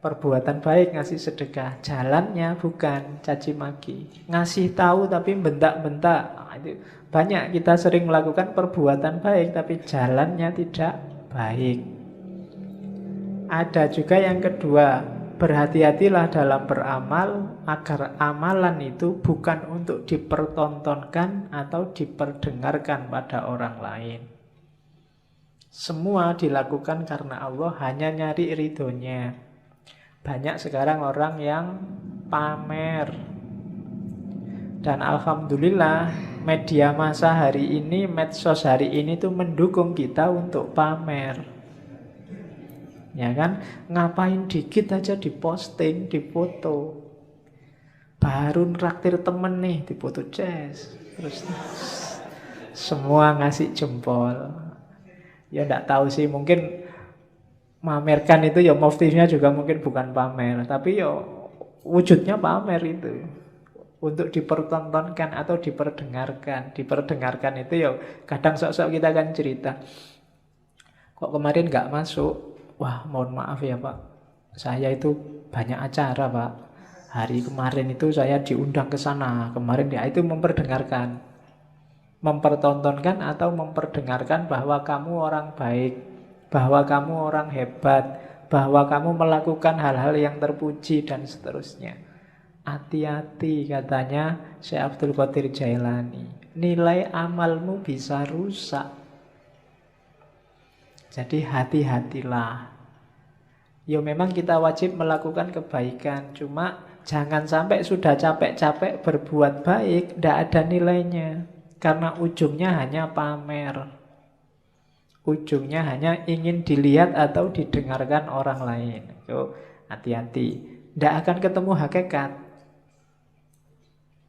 perbuatan baik, ngasih sedekah. Jalannya bukan caci maki. Ngasih tahu tapi bentak-bentak. Nah, itu banyak kita sering melakukan perbuatan baik tapi jalannya tidak baik. Ada juga yang kedua, berhati-hatilah dalam beramal agar amalan itu bukan untuk dipertontonkan atau diperdengarkan pada orang lain. Semua dilakukan karena Allah, hanya nyari ridhonya. Banyak sekarang orang yang pamer. Dan alhamdulillah media massa hari ini, medsos hari ini tuh mendukung kita untuk pamer. Ya kan? Ngapain dikit aja diposting, difoto. Baru traktir temen nih, difoto jazz. Terus semua ngasih jempol. Ya enggak tahu sih, mungkin mamerkan itu ya motifnya juga mungkin bukan pamer, tapi ya wujudnya pamer itu. Untuk dipertontonkan atau diperdengarkan. Diperdengarkan itu ya kadang sok-sok kita akan cerita, kok kemarin nggak masuk. Wah, mohon maaf ya Pak, saya itu banyak acara Pak, hari kemarin itu saya diundang ke sana. Kemarin ya, itu memperdengarkan. Mempertontonkan atau memperdengarkan bahwa kamu orang baik, bahwa kamu orang hebat, bahwa kamu melakukan hal-hal yang terpuji dan seterusnya. Hati-hati katanya Syekh Abdul Qadir Jailani, nilai amalmu bisa rusak. Jadi hati-hatilah. Ya memang kita wajib melakukan kebaikan, cuma jangan sampai sudah capek-capek berbuat baik tidak ada nilainya, karena ujungnya hanya pamer. Ujungnya hanya ingin dilihat atau didengarkan orang lain. Yo, hati-hati, tidak akan ketemu hakikat.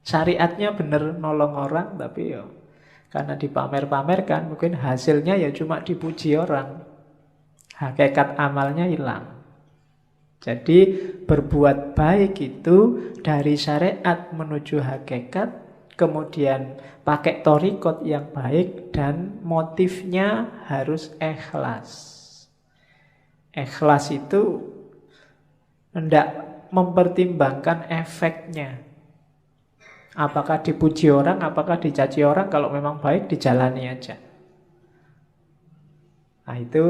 Syariatnya benar nolong orang, tapi ya karena dipamer-pamerkan, mungkin hasilnya ya cuma dipuji orang. Hakikat amalnya hilang. Jadi berbuat baik itu dari syariat menuju hakikat, kemudian pakai thariqat yang baik, dan motifnya harus ikhlas. Ikhlas itu hendak mempertimbangkan efeknya. Apakah dipuji orang, apakah dicaci orang. Kalau memang baik, dijalani aja. Nah, itu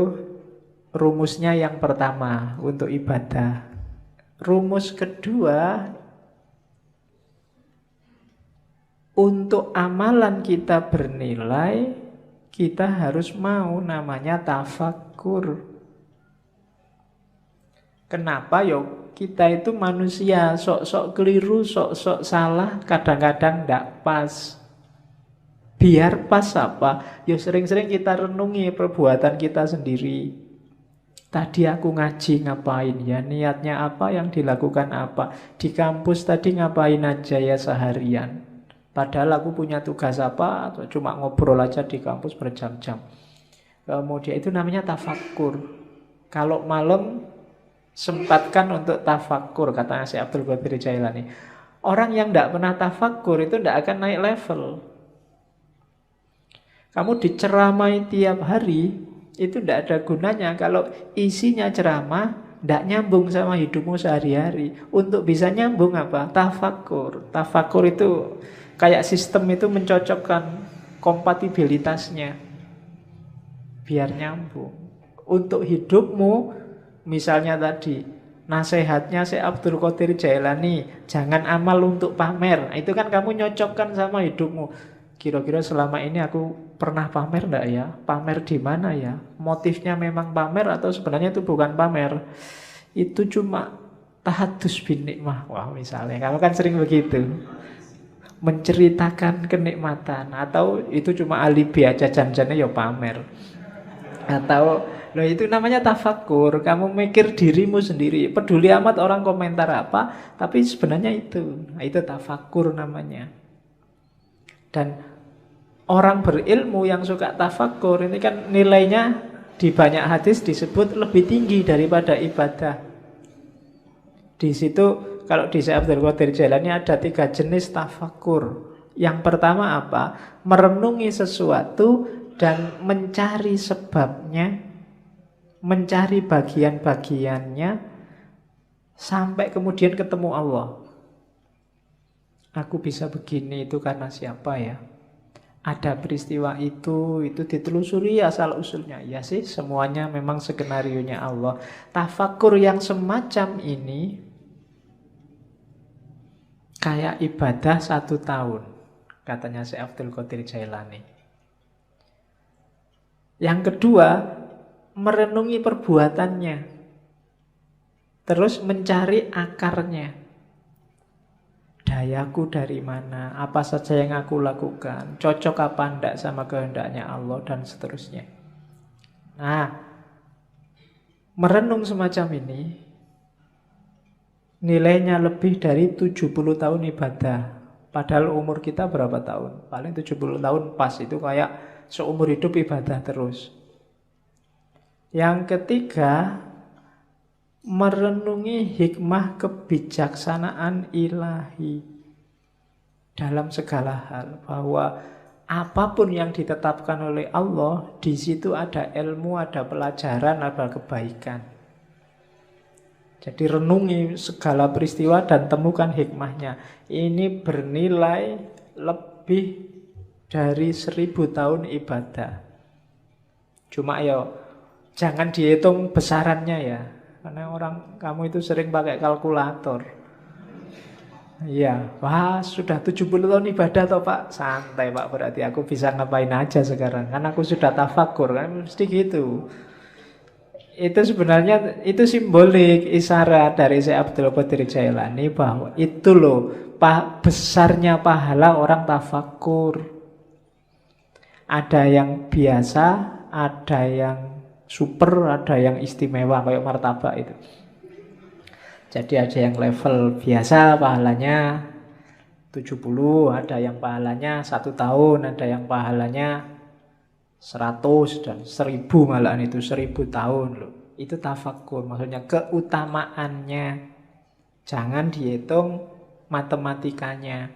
rumusnya yang pertama untuk ibadah. Rumus kedua, untuk amalan kita bernilai, kita harus mau namanya tafakkur. Kenapa? Yo, kita itu manusia, sok-sok keliru, sok-sok salah, kadang-kadang tidak pas. Biar pas apa? Yo sering-sering kita renungi perbuatan kita sendiri. Tadi aku ngaji ngapain ya? Niatnya apa, yang dilakukan apa? Di kampus tadi ngapain aja ya seharian? Padahal aku punya tugas apa? Atau cuma ngobrol aja di kampus berjam-jam. Kemudian itu namanya tafakkur. Kalau malam sempatkan untuk tafakkur, katanya si Abdul Qadir Jailani. Orang yang tidak pernah tafakkur itu tidak akan naik level. Kamu diceramai tiap hari, itu tidak ada gunanya kalau isinya ceramah tidak nyambung sama hidupmu sehari-hari. Untuk bisa nyambung apa? Tafakkur. Tafakkur itu kayak sistem itu mencocokkan kompatibilitasnya biar nyambung. Untuk hidupmu, misalnya tadi nasihatnya Syekh Abdul Qadir Jailani, jangan amal untuk pamer. Itu kan kamu nyocokkan sama hidupmu. Kira-kira selama ini aku pernah pamer enggak ya? Pamer di mana ya? Motifnya memang pamer atau sebenarnya itu bukan pamer? Itu cuma tahadus bin nikmah. Wah, misalnya kamu kan sering begitu. Menceritakan kenikmatan, atau itu cuma alibi aja, janjinya ya pamer. Atau loh, itu namanya tafakkur. Kamu mikir dirimu sendiri, peduli amat orang komentar apa, tapi sebenarnya itu. Nah, itu tafakkur namanya. Dan orang berilmu yang suka tafakkur ini kan nilainya di banyak hadis disebut lebih tinggi daripada ibadah. Di situ kalau di Syekh Abdul Qadir Jailani ada 3 jenis tafakkur. Yang pertama apa? Merenungi sesuatu dan mencari sebabnya, mencari bagian-bagiannya sampai kemudian ketemu Allah. Aku bisa begini itu karena siapa ya? Ada peristiwa itu ditelusuri asal usulnya. Ya sih, semuanya memang skenarionya Allah. Tafakkur yang semacam ini kayak ibadah 1 tahun, katanya Syekh Abdul Qadir Jailani. Yang kedua, merenungi perbuatannya, terus mencari akarnya. Dayaku dari mana, apa saja yang aku lakukan, cocok apa enggak sama kehendaknya Allah, dan seterusnya. Nah, merenung semacam ini nilainya lebih dari 70 tahun ibadah. Padahal umur kita berapa tahun? Paling 70 tahun pas, itu kayak seumur hidup ibadah terus. Yang ketiga, merenungi hikmah kebijaksanaan ilahi dalam segala hal, bahwa apapun yang ditetapkan oleh Allah, di situ ada ilmu, ada pelajaran, ada kebaikan. Jadi renungi segala peristiwa dan temukan hikmahnya. Ini bernilai lebih dari 1000 tahun ibadah. Cuma ya jangan dihitung besarannya ya, karena kamu itu sering pakai kalkulator. Iya, wah sudah 70 tahun ibadah toh Pak. Santai Pak, berarti aku bisa ngapain aja sekarang. Kan aku sudah tafakur, kan mesti gitu. Itu sebenarnya itu simbolik, isyarat dari Syekh Abdul Qadir Jailani bahwa itu loh besarnya pahala orang tafakur. Ada yang biasa, ada yang super, ada yang istimewa kayak martabak itu. Jadi ada yang level biasa pahalanya 70, ada yang pahalanya 1 tahun, ada yang pahalanya 100 dan 1000, malahan itu 1000 tahun loh. Itu tafakkur, maksudnya keutamaannya. Jangan dihitung matematikanya.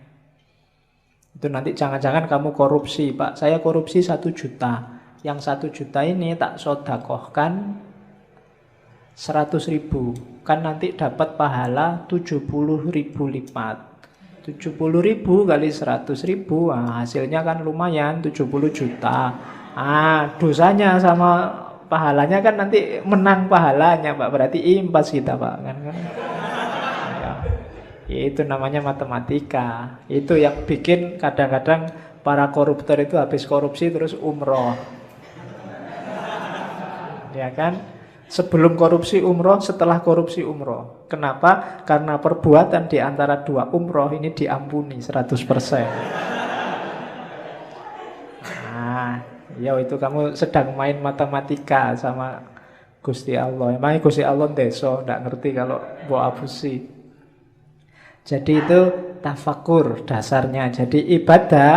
Itu nanti jangan-jangan kamu korupsi, Pak. Saya korupsi 1 juta. Yang 1 juta ini tak sodakohkan 100.000. Kan nanti dapat pahala 70.000 lipat. 70.000 kali 100.000, nah, hasilnya kan lumayan 70 juta. Dosanya sama pahalanya kan nanti menang pahalanya Pak. Berarti impas kita Pak kan. Ya. Itu namanya matematika. Itu yang bikin kadang-kadang para koruptor itu habis korupsi terus umroh. Ya kan? Sebelum korupsi umroh, setelah korupsi umroh. Kenapa? Karena perbuatan di antara 2 umroh ini diampuni 100%. Ya itu kamu sedang main matematika sama Gusti Allah. Emangnya Gusti Allah ndeso, ndak ngerti kalau mbok abusi. Jadi itu tafakur dasarnya. Jadi ibadah,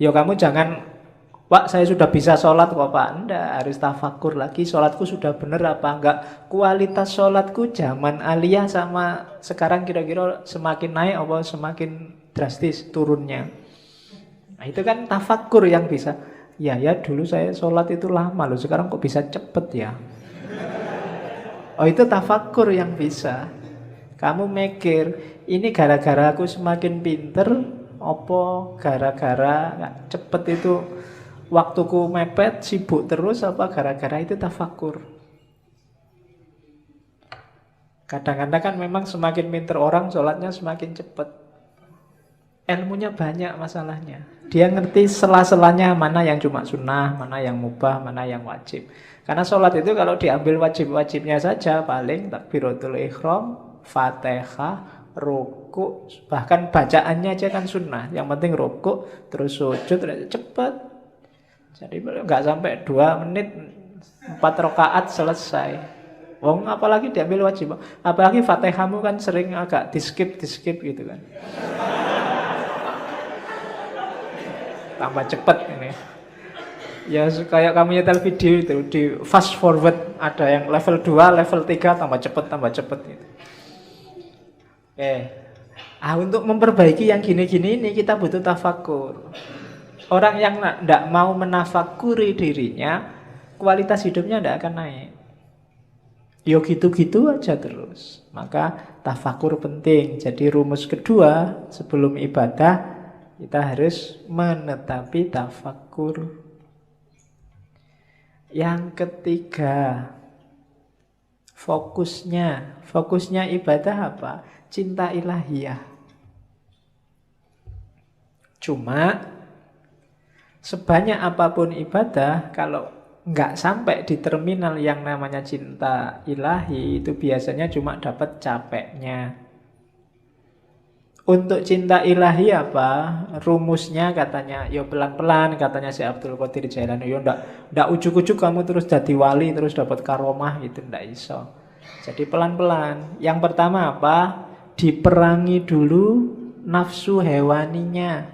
ya kamu jangan, Pak saya sudah bisa sholat kok Pak. Enggak, harus tafakur lagi. Sholatku sudah benar apa enggak. Kualitas sholatku zaman aliyah sama sekarang kira-kira semakin naik apa semakin drastis turunnya. Nah itu kan tafakur yang bisa. Ya dulu saya sholat itu lama loh, sekarang kok bisa cepet ya. Oh itu tafakur yang bisa. Kamu mikir, ini gara-gara aku semakin pinter, apa gara-gara cepet itu waktuku mepet, sibuk terus, apa gara-gara itu tafakur. Kadang-kadang kan memang semakin pinter orang, sholatnya semakin cepet. Ilmunya banyak masalahnya. Dia ngerti sela-selanya mana yang cuma sunnah, mana yang mubah, mana yang wajib. Karena sholat itu kalau diambil wajib-wajibnya saja, paling takbiratul ihram, Fatihah, ruku, bahkan bacaannya aja kan sunnah. Yang penting ruku, terus sujud, cepat. Jadi nggak sampai 2 menit, 4 rakaat selesai. Wong apalagi diambil wajib. Apalagi Fatihahmu kan sering agak di-skip gitu kan. Tambah cepat ini. Ya kayak kamu nyetel video itu di fast forward, ada yang level 2, level 3 tambah cepet gitu. Untuk memperbaiki yang gini-gini ini kita butuh tafakur. Orang yang tidak mau menafakuri dirinya, kualitas hidupnya tidak akan naik. Yo gitu-gitu aja terus. Maka tafakur penting. Jadi rumus kedua sebelum ibadah kita harus menetapi tafakur. Yang ketiga, fokusnya ibadah apa? Cinta ilahiyah. Cuma sebanyak apapun ibadah, kalau nggak sampai di terminal yang namanya cinta ilahi, itu biasanya cuma dapat capeknya. Untuk cinta ilahi apa? Rumusnya katanya, ya pelan-pelan katanya si Abdul Qadir Jailani. Ya ndak ujuk-ujuk kamu terus jadi wali terus dapat karomah gitu, ndak iso. Jadi pelan-pelan. Yang pertama apa? Diperangi dulu nafsu hewaninya.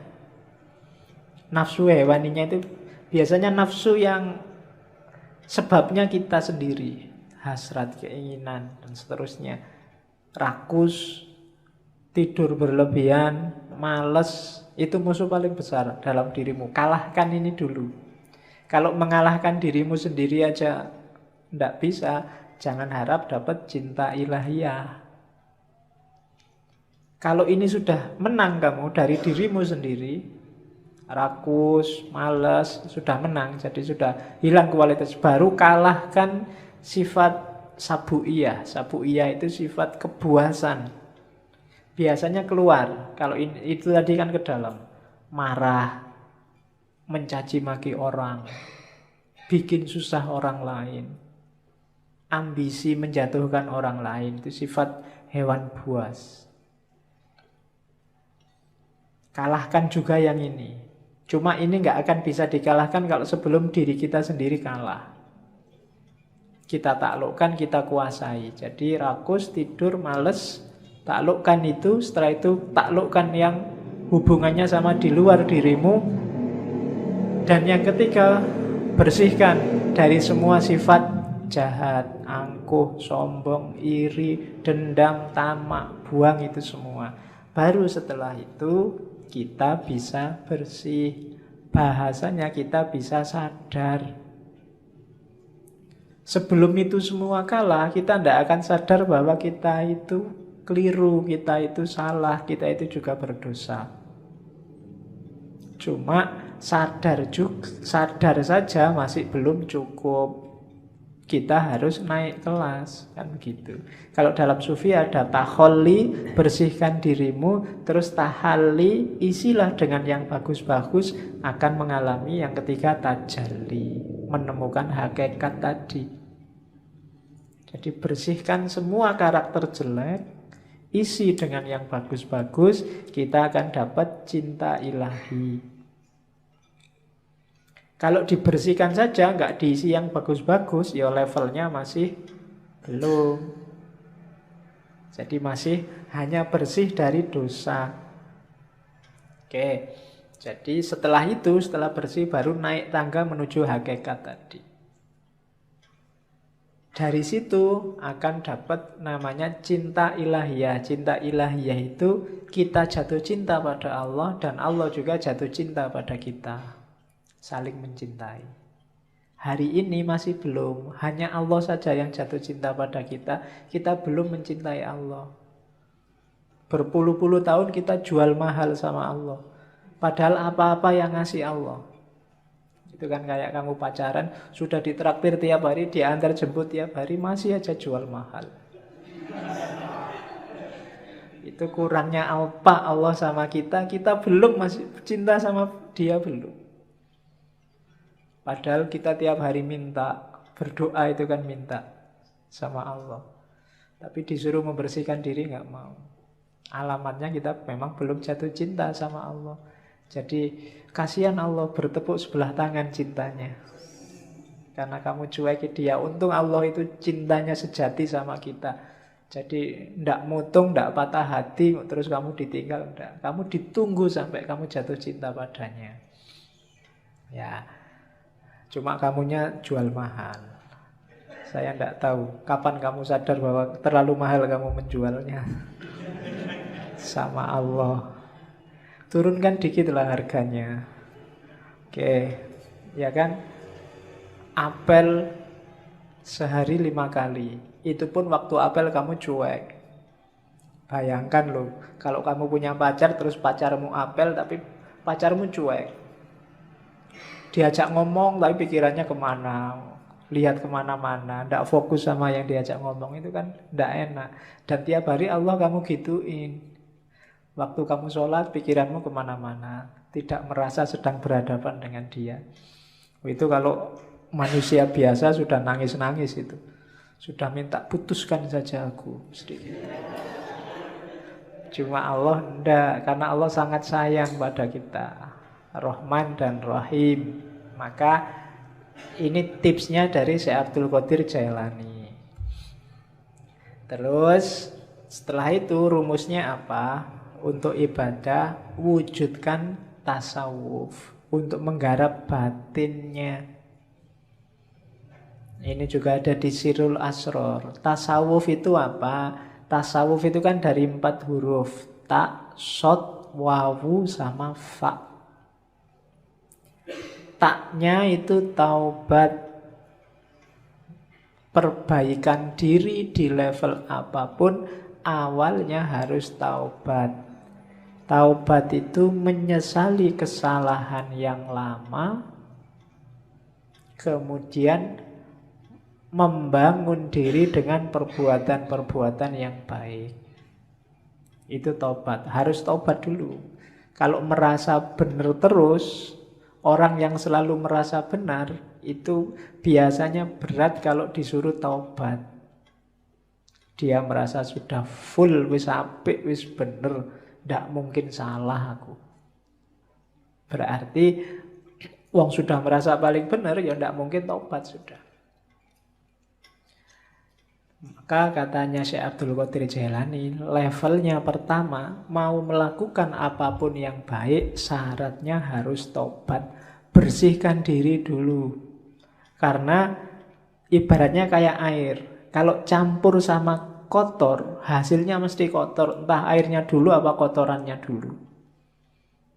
Nafsu hewaninya itu biasanya nafsu yang sebabnya kita sendiri, hasrat, keinginan dan seterusnya. Rakus, tidur berlebihan, malas, itu musuh paling besar dalam dirimu. Kalahkan ini dulu. Kalau mengalahkan dirimu sendiri aja tidak bisa, jangan harap dapat cinta ilahiyah. Kalau ini sudah menang kamu dari dirimu sendiri, rakus, malas, sudah menang, jadi sudah hilang kualitas. Baru kalahkan sifat sabu'iyah. Sabu'iyah itu sifat kebuasan. Biasanya keluar, kalau itu tadi kan ke dalam. Marah, mencaci maki orang, bikin susah orang lain, ambisi menjatuhkan orang lain, itu sifat hewan buas. Kalahkan juga yang ini. Cuma ini nggak akan bisa dikalahkan kalau sebelum diri kita sendiri kalah. Kita taklukkan, kita kuasai. Jadi rakus, tidur, males, taklukkan itu, setelah itu taklukkan yang hubungannya sama di luar dirimu. Dan yang ketiga, bersihkan dari semua sifat jahat, angkuh, sombong, iri, dendam, tamak, buang itu semua. Baru setelah itu kita bisa bersih. Bahasanya kita bisa sadar. Sebelum itu semua kalah, kita tidak akan sadar bahwa kita itu keliru, kita itu salah, kita itu juga berdosa. Cuma sadar saja masih belum cukup. Kita harus naik kelas, kan begitu. Kalau dalam sufi ada taholli, bersihkan dirimu, terus tahalli, isilah dengan yang bagus-bagus, akan mengalami yang ketiga tajalli, menemukan hakikat tadi. Jadi bersihkan semua karakter jelek, isi dengan yang bagus-bagus, kita akan dapat cinta ilahi. Kalau dibersihkan saja, nggak diisi yang bagus-bagus, ya levelnya masih belum. Jadi masih hanya bersih dari dosa. Oke, jadi setelah itu, setelah bersih, baru naik tangga menuju hakikat tadi. Dari situ akan dapat namanya cinta ilahiyah. Cinta ilahiyah itu kita jatuh cinta pada Allah dan Allah juga jatuh cinta pada kita. Saling mencintai. Hari ini masih belum. Hanya Allah saja yang jatuh cinta pada kita. Kita belum mencintai Allah. Berpuluh-puluh tahun kita jual mahal sama Allah. Padahal apa-apa yang ngasih Allah. Itu kan kayak kamu pacaran, sudah ditraktir tiap hari, diantar jemput tiap hari, masih aja jual mahal. Itu kurangnya apa Allah sama kita belum masih cinta sama dia belum. Padahal kita tiap hari minta, berdoa itu kan minta sama Allah. Tapi disuruh membersihkan diri nggak mau. Alamatnya kita memang belum jatuh cinta sama Allah. Jadi kasihan Allah bertepuk sebelah tangan cintanya. Karena kamu cuekin dia. Untung Allah itu cintanya sejati sama kita. Jadi ndak mutung, ndak patah hati, terus kamu ditinggal, ndak. Kamu ditunggu sampai kamu jatuh cinta padanya. Ya, cuma kamunya jual mahal. Saya ndak tahu kapan kamu sadar bahwa terlalu mahal kamu menjualnya. Sama Allah. Turunkan dikit lah harganya. Oke, ya kan? Apel sehari 5 kali. Itu pun waktu apel kamu cuek. Bayangkan loh, kalau kamu punya pacar terus pacarmu apel tapi pacarmu cuek. Diajak ngomong tapi pikirannya kemana, lihat kemana-mana, tidak fokus sama yang diajak ngomong, itu kan tidak enak. Dan tiap hari Allah kamu gituin. Waktu kamu sholat pikiranmu kemana-mana, tidak merasa sedang berhadapan dengan dia. Itu kalau manusia biasa sudah nangis-nangis itu. Sudah minta putuskan saja aku sedikit. Cuma Allah enggak, karena Allah sangat sayang pada kita. Rahman dan Rahim. Maka ini tipsnya dari Syekh Abdul Qadir Jailani. Terus setelah itu rumusnya apa? Untuk ibadah wujudkan tasawuf. Untuk menggarap batinnya. Ini juga ada di Sirul Asror. Tasawuf itu apa? Tasawuf itu kan dari 4 huruf. Ta, sod, wawu, sama fa. Taknya itu taubat, perbaikan diri di level apapun, awalnya harus taubat. Taubat itu menyesali kesalahan yang lama, kemudian membangun diri dengan perbuatan-perbuatan yang baik. Itu taubat, harus taubat dulu. Kalau merasa benar terus, orang yang selalu merasa benar itu biasanya berat kalau disuruh taubat. Dia merasa sudah full, wis apik, wis bener, ndak mungkin salah aku. Berarti wong sudah merasa paling benar, ya ndak mungkin taubat sudah. Maka katanya Syekh Abdul Qadir Jailani, levelnya pertama, mau melakukan apapun yang baik, syaratnya harus tobat. Bersihkan diri dulu. Karena ibaratnya kayak air. Kalau campur sama kotor, hasilnya mesti kotor. Entah airnya dulu apa kotorannya dulu.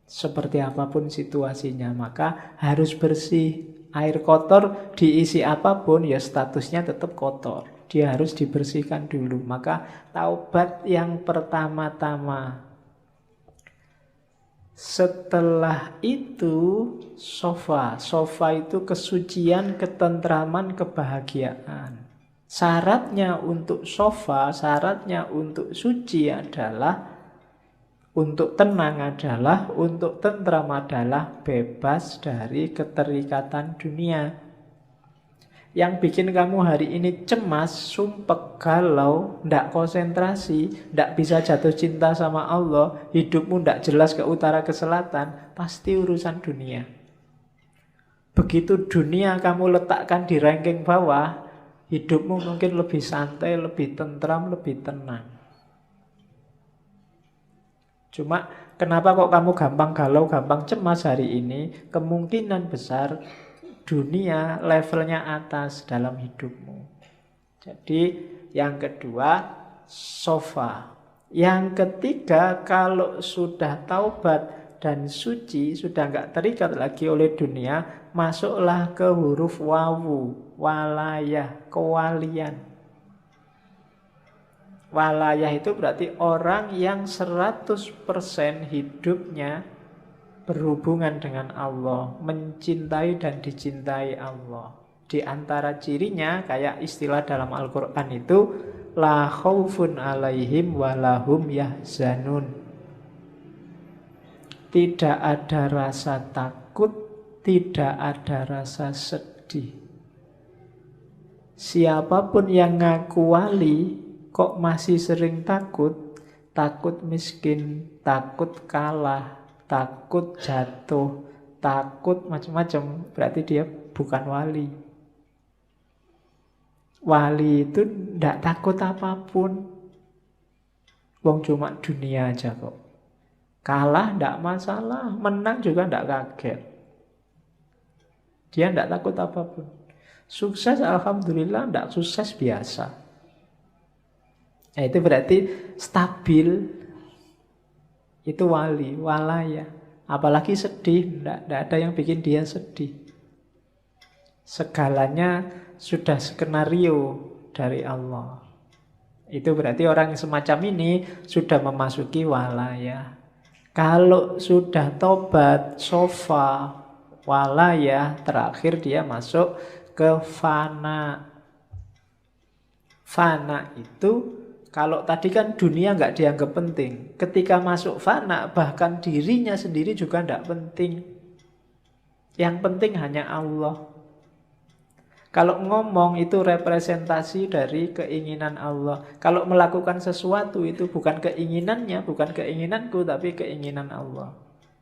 Seperti apapun situasinya, maka harus bersih. Air kotor diisi apapun, ya statusnya tetap kotor. Dia harus dibersihkan dulu. Maka taubat yang pertama-tama. Setelah itu sofa. Sofa itu kesucian, ketentraman, kebahagiaan. Syaratnya untuk sofa, syaratnya untuk suci adalah, untuk tenang adalah, untuk tentram adalah bebas dari keterikatan dunia. Yang bikin kamu hari ini cemas, sumpek, galau, ndak konsentrasi, ndak bisa jatuh cinta sama Allah, hidupmu ndak jelas ke utara ke selatan, pasti urusan dunia. Begitu dunia kamu letakkan di ranking bawah, hidupmu mungkin lebih santai, lebih tentram, lebih tenang. Cuma kenapa kok kamu gampang galau, gampang cemas hari ini? Kemungkinan besar dunia levelnya atas dalam hidupmu. Jadi yang kedua, sofa. Yang ketiga, kalau sudah taubat dan suci, sudah nggak terikat lagi oleh dunia, masuklah ke huruf wawu, walayah, kewalian. Walayah itu berarti orang yang 100% hidupnya berhubungan dengan Allah, mencintai dan dicintai Allah. Di antara cirinya, kayak istilah dalam Al-Quran itu, la khaufun alaihim walahum yahzanun. Tidak ada rasa takut, tidak ada rasa sedih. Siapapun yang ngaku wali, kok masih sering takut? Takut miskin, takut kalah, takut jatuh, takut macam-macam, berarti dia bukan wali. Wali itu tidak takut apapun. Wong cuma dunia aja kok. Kalah tidak masalah, menang juga tidak kaget. Dia tidak takut apapun. Sukses alhamdulillah, tidak sukses biasa. Nah, itu berarti stabil. Itu wali, walaya. Apalagi sedih, tidak ada yang bikin dia sedih. Segalanya sudah skenario dari Allah. Itu berarti orang yang semacam ini sudah memasuki walaya. Kalau sudah tobat, sofa, walaya, terakhir dia masuk ke fana. Fana itu, kalau tadi kan dunia nggak dianggap penting. Ketika masuk fana, bahkan dirinya sendiri juga nggak penting. Yang penting hanya Allah. Kalau ngomong itu representasi dari keinginan Allah. Kalau melakukan sesuatu itu bukan keinginannya, bukan keinginanku, tapi keinginan Allah.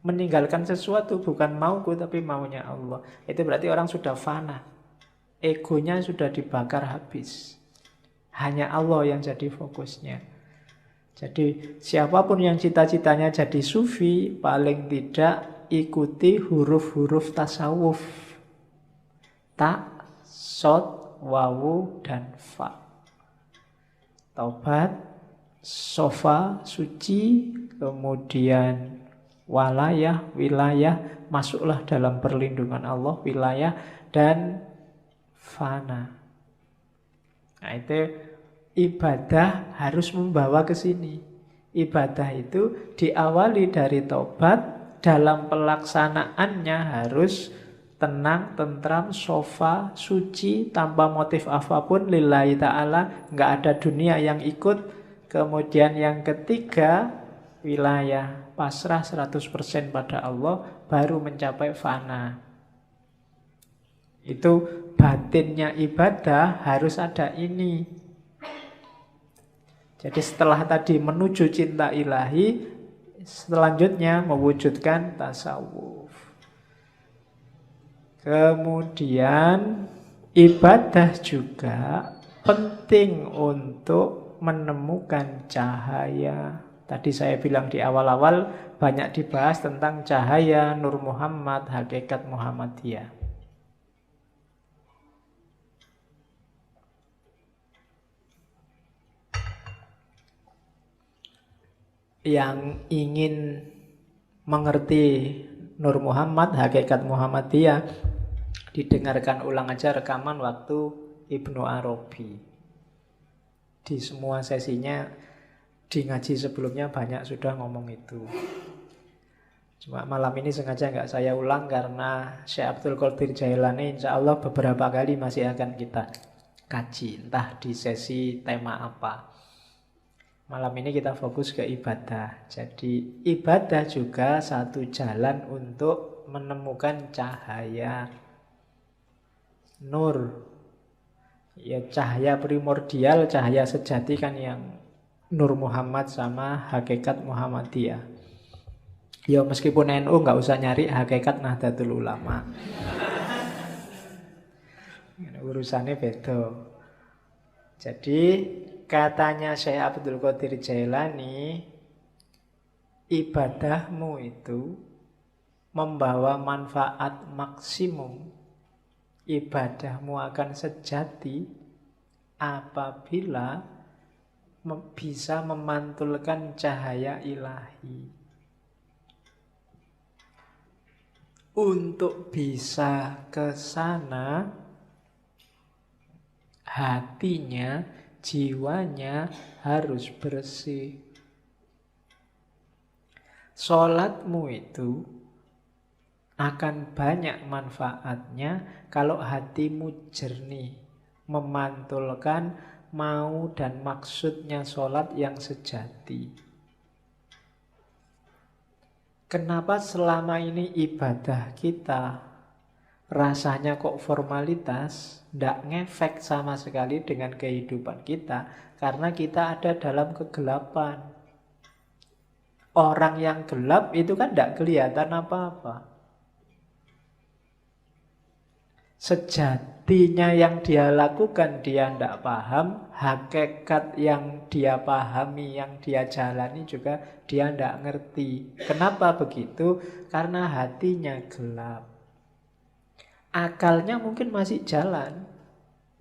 Meninggalkan sesuatu bukan mauku, tapi maunya Allah. Itu berarti orang sudah fana. Egonya sudah dibakar habis. Hanya Allah yang jadi fokusnya. Jadi siapapun yang cita-citanya jadi sufi, paling tidak ikuti huruf-huruf tasawuf. Tak, sod, wawu, dan fa. Taubat, sofa, suci, kemudian walayah, wilayah, masuklah dalam perlindungan Allah, wilayah, dan fana. Nah itu ibadah harus membawa ke sini. Ibadah itu diawali dari taubat, dalam pelaksanaannya harus tenang, tentram, sofa, suci, tanpa motif apapun, lillahi ta'ala, nggak ada dunia yang ikut. Kemudian yang ketiga, wilayah, pasrah 100% pada Allah, baru mencapai fana. Itu batinnya ibadah harus ada ini. Jadi setelah tadi menuju cinta ilahi, selanjutnya mewujudkan tasawuf. Kemudian ibadah juga penting untuk menemukan cahaya. Tadi saya bilang di awal-awal banyak dibahas tentang cahaya Nur Muhammad, hakikat Muhammadiyah. Yang ingin mengerti Nur Muhammad, hakikat Muhammadiyah, didengarkan ulang aja rekaman waktu Ibnu Arabi. Di semua sesinya, di ngaji sebelumnya banyak sudah ngomong itu. Cuma malam ini sengaja nggak saya ulang karena Syekh Abdul Qadir Jailani insya Allah beberapa kali masih akan kita kaji, entah di sesi tema apa. Malam ini kita fokus ke ibadah. Jadi ibadah juga satu jalan untuk menemukan cahaya nur. Ya cahaya primordial, cahaya sejati kan yang Nur Muhammad sama hakikat Muhammadiyah. Ya meskipun NU nggak usah nyari hakikat Nahdlatul Ulama. Urusannya beda. Jadi katanya Syekh Abdul Qadir Jailani, ibadahmu itu membawa manfaat maksimum, ibadahmu akan sejati apabila bisa memantulkan cahaya ilahi. Untuk bisa ke sana, hatinya, jiwanya harus bersih. Sholatmu itu akan banyak manfaatnya kalau hatimu jernih, memantulkan mau dan maksudnya sholat yang sejati. Kenapa selama ini ibadah kita rasanya kok formalitas, tidak ngefek sama sekali dengan kehidupan kita, karena kita ada dalam kegelapan. Orang yang gelap itu kan tidak kelihatan apa-apa. Sejatinya yang dia lakukan dia tidak paham, hakikat yang dia pahami, yang dia jalani juga dia tidak ngerti. Kenapa begitu? Karena hatinya gelap. Akalnya mungkin masih jalan,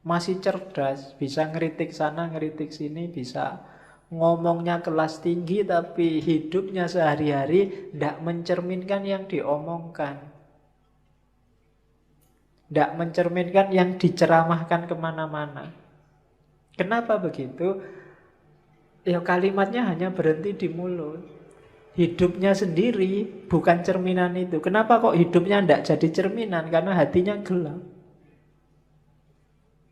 masih cerdas, bisa ngeritik sana, ngeritik sini, bisa ngomongnya kelas tinggi, tapi hidupnya sehari-hari tidak mencerminkan yang diomongkan. Tidak mencerminkan yang diceramahkan kemana-mana. Kenapa begitu? Ya kalimatnya hanya berhenti di mulut. Hidupnya sendiri bukan cerminan itu. Kenapa kok hidupnya tidak jadi cerminan? Karena hatinya gelap.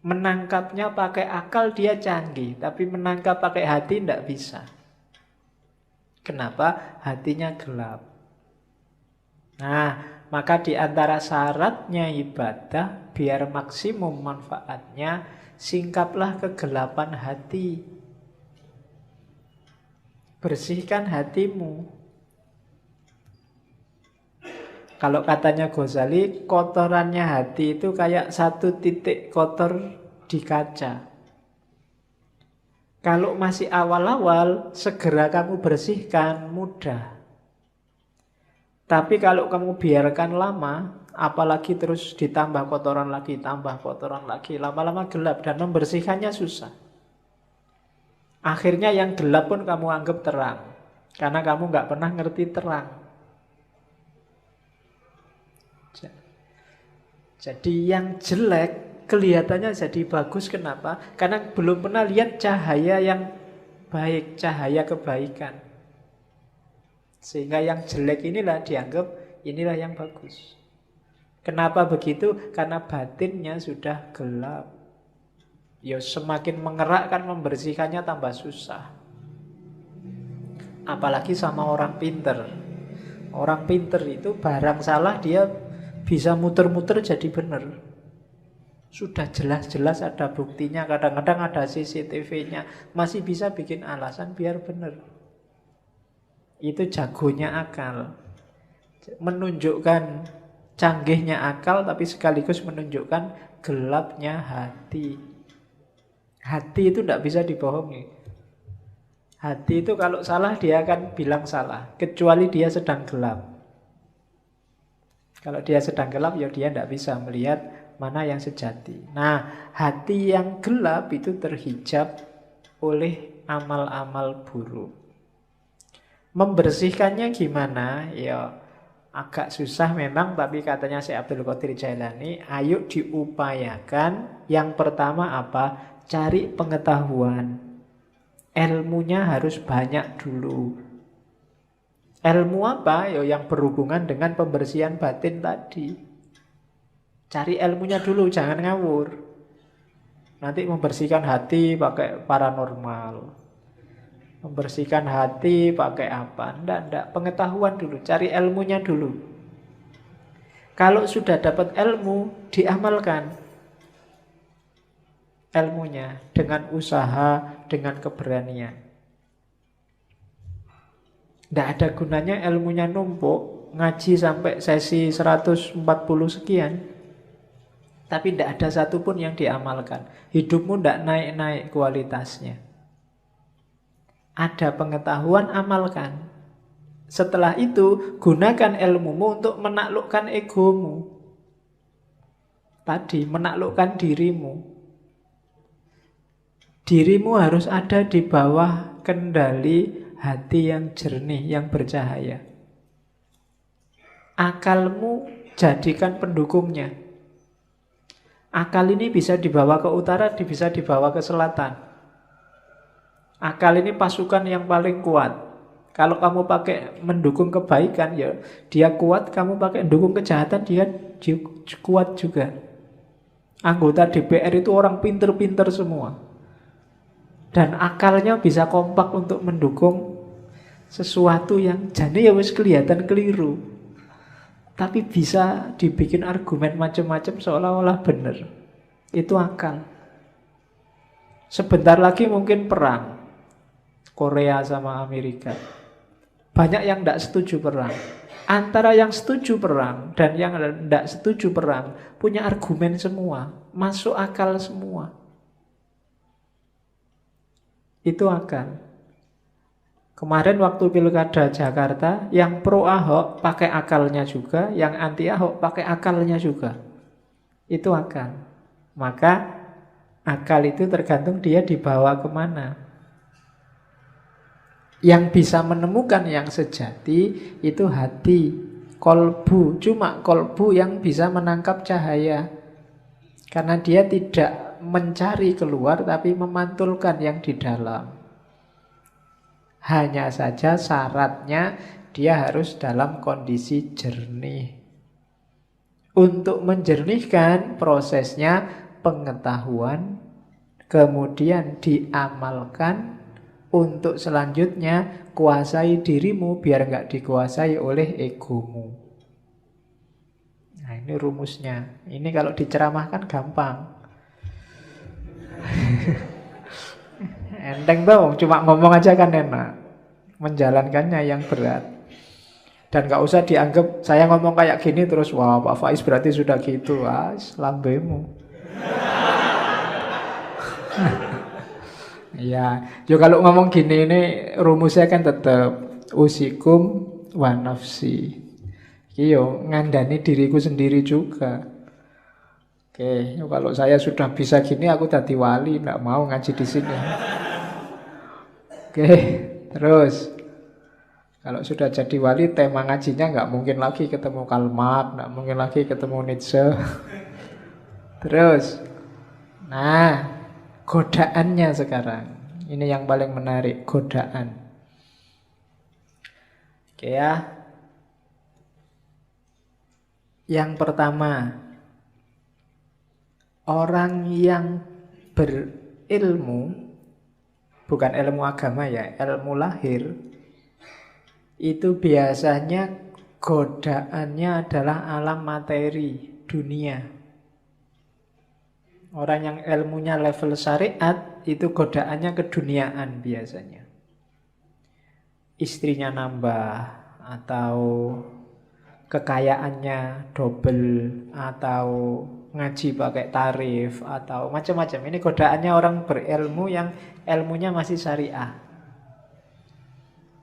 Menangkapnya pakai akal dia canggih, tapi menangkap pakai hati tidak bisa. Kenapa? Hatinya gelap. Nah, maka di antara syaratnya ibadah, biar maksimum manfaatnya, singkaplah kegelapan hati. Bersihkan hatimu. Kalau katanya Ghazali, kotorannya hati itu kayak satu titik kotor di kaca. Kalau masih awal-awal, segera kamu bersihkan, mudah. Tapi kalau kamu biarkan lama, apalagi terus ditambah kotoran lagi, tambah kotoran lagi, lama-lama gelap dan membersihkannya susah. Akhirnya yang gelap pun kamu anggap terang, karena kamu nggak pernah ngerti terang. Jadi yang jelek kelihatannya jadi bagus, kenapa? Karena belum pernah lihat cahaya yang baik, cahaya kebaikan. Sehingga yang jelek inilah dianggap inilah yang bagus. Kenapa begitu? Karena batinnya sudah gelap. Ya semakin mengerakkan membersihkannya tambah susah. Apalagi sama orang pinter. Orang pinter itu barang salah dia bisa muter-muter jadi benar. Sudah jelas-jelas ada buktinya, kadang-kadang ada CCTV-nya, masih bisa bikin alasan biar benar. Itu jagonya akal. Menunjukkan canggihnya akal, tapi sekaligus menunjukkan gelapnya hati. Hati itu tidak bisa dibohongi. Hati itu kalau salah dia akan bilang salah, kecuali dia sedang gelap. Kalau dia sedang gelap, ya dia tidak bisa melihat mana yang sejati. Nah, hati yang gelap itu terhijab oleh amal-amal buruk. Membersihkannya gimana? Ya agak susah memang, tapi katanya Syekh Abdul Qadir Jailani, ayo diupayakan. Yang pertama apa? Cari pengetahuan. Ilmunya harus banyak dulu. Ilmu apa? Ya yang berhubungan dengan pembersihan batin tadi. Cari ilmunya dulu, jangan ngawur. Nanti membersihkan hati pakai paranormal. Membersihkan hati pakai apa? Enggak. Pengetahuan dulu, cari ilmunya dulu. Kalau sudah dapat ilmu, diamalkan ilmunya dengan usaha, dengan keberanian. Tidak ada gunanya ilmunya numpuk, ngaji sampai sesi 140 sekian, Tapi tidak ada satupun yang diamalkan. Hidupmu tidak naik-naik kualitasnya. Ada pengetahuan, amalkan. Setelah itu, gunakan ilmumu untuk menaklukkan egomu. Tadi, menaklukkan dirimu. Dirimu harus ada di bawah kendali hati yang jernih, yang bercahaya. Akalmu jadikan pendukungnya. Akal ini bisa dibawa ke utara, bisa dibawa ke selatan. Akal ini pasukan yang paling kuat. Kalau kamu pakai mendukung kebaikan, ya dia kuat. Kamu pakai mendukung kejahatan, dia kuat juga. Anggota DPR itu orang pinter-pinter semua. Dan akalnya bisa kompak untuk mendukung sesuatu yang jadi ya wis kelihatan keliru. Tapi bisa dibikin argumen macam-macam seolah-olah benar. Itu akal. Sebentar lagi mungkin perang Korea sama Amerika. Banyak yang tidak setuju perang. Antara yang setuju perang dan yang tidak setuju perang punya argumen semua, masuk akal semua. Itu akal. Kemarin waktu pilkada Jakarta, yang pro Ahok pakai akalnya juga, yang anti Ahok pakai akalnya juga. Itu akal. Maka akal itu tergantung dia dibawa kemana. Yang bisa menemukan yang sejati itu hati, kolbu. Cuma kolbu yang bisa menangkap cahaya. Karena dia tidak mencari keluar tapi memantulkan yang di dalam. Hanya saja syaratnya dia harus dalam kondisi jernih. Untuk menjernihkan prosesnya pengetahuan, kemudian diamalkan. Untuk selanjutnya kuasai dirimu biar nggak dikuasai oleh egomu. Nah ini rumusnya. Ini kalau diceramahkan gampang. Enteng dong, cuma ngomong aja kan enak. Menjalankannya yang berat. Dan gak usah dianggap saya ngomong kayak gini terus wah Pak Faiz berarti sudah gitu. Lambemu. Ya, yo kalau ngomong gini ini rumusnya kan tetap usikum wa nafsi. Yo ngandani diriku sendiri juga. Oke, kalau saya sudah bisa gini aku tadi wali, nggak mau ngaji di sini. Oke, terus kalau sudah jadi wali tema ngajinya nggak mungkin lagi ketemu Karl Marx, nggak mungkin lagi ketemu Nietzsche. Terus, nah godaannya sekarang. Ini yang paling menarik, godaan. Oke ya. Yang pertama, orang yang berilmu, bukan ilmu agama ya, ilmu lahir, itu biasanya godaannya adalah alam materi, dunia. Orang yang ilmunya level syariat, itu godaannya keduniaan biasanya. Istrinya nambah, atau kekayaannya double, atau ngaji pakai tarif, atau macam-macam. Ini godaannya orang berilmu yang ilmunya masih syariah.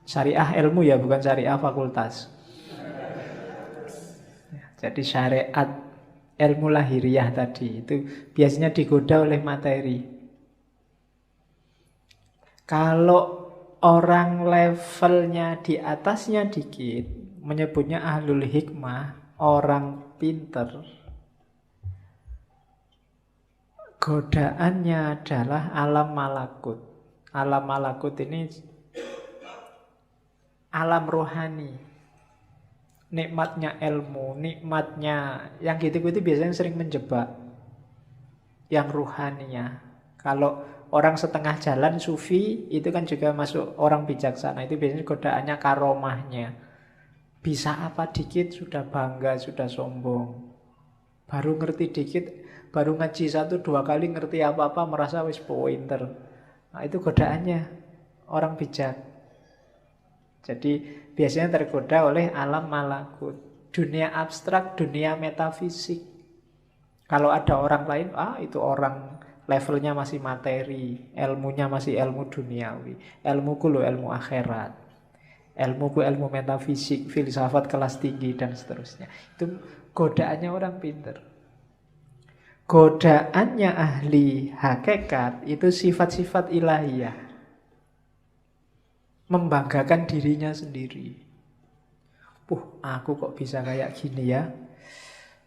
Syariah ilmu ya, bukan syariah fakultas. Jadi syariat ilmu lahiriah tadi itu biasanya digoda oleh materi. Kalau orang levelnya di atasnya dikit, menyebutnya ahlul hikmah, orang pinter, godaannya adalah alam malakut. Alam malakut ini alam rohani. Nikmatnya ilmu, nikmatnya yang gitu-gitu biasanya sering menjebak. Yang ruhaninya. Kalau orang setengah jalan sufi itu kan juga masuk orang bijaksana. Itu biasanya godaannya karomahnya. Bisa apa dikit sudah bangga, sudah sombong. Baru ngerti dikit, baru ngaji 1-2 kali ngerti apa-apa merasa wis pointer. Nah itu godaannya orang bijak. Jadi biasanya tergoda oleh alam malakut, dunia abstrak, dunia metafisik. Kalau ada orang lain, itu orang levelnya masih materi, ilmunya masih ilmu duniawi. Ilmuku loh ilmu akhirat. Ilmuku ilmu metafisik, filsafat kelas tinggi, dan seterusnya. Itu godaannya orang pinter. Godaannya ahli hakikat itu sifat-sifat ilahiyah. Membanggakan dirinya sendiri. Aku kok bisa kayak gini ya.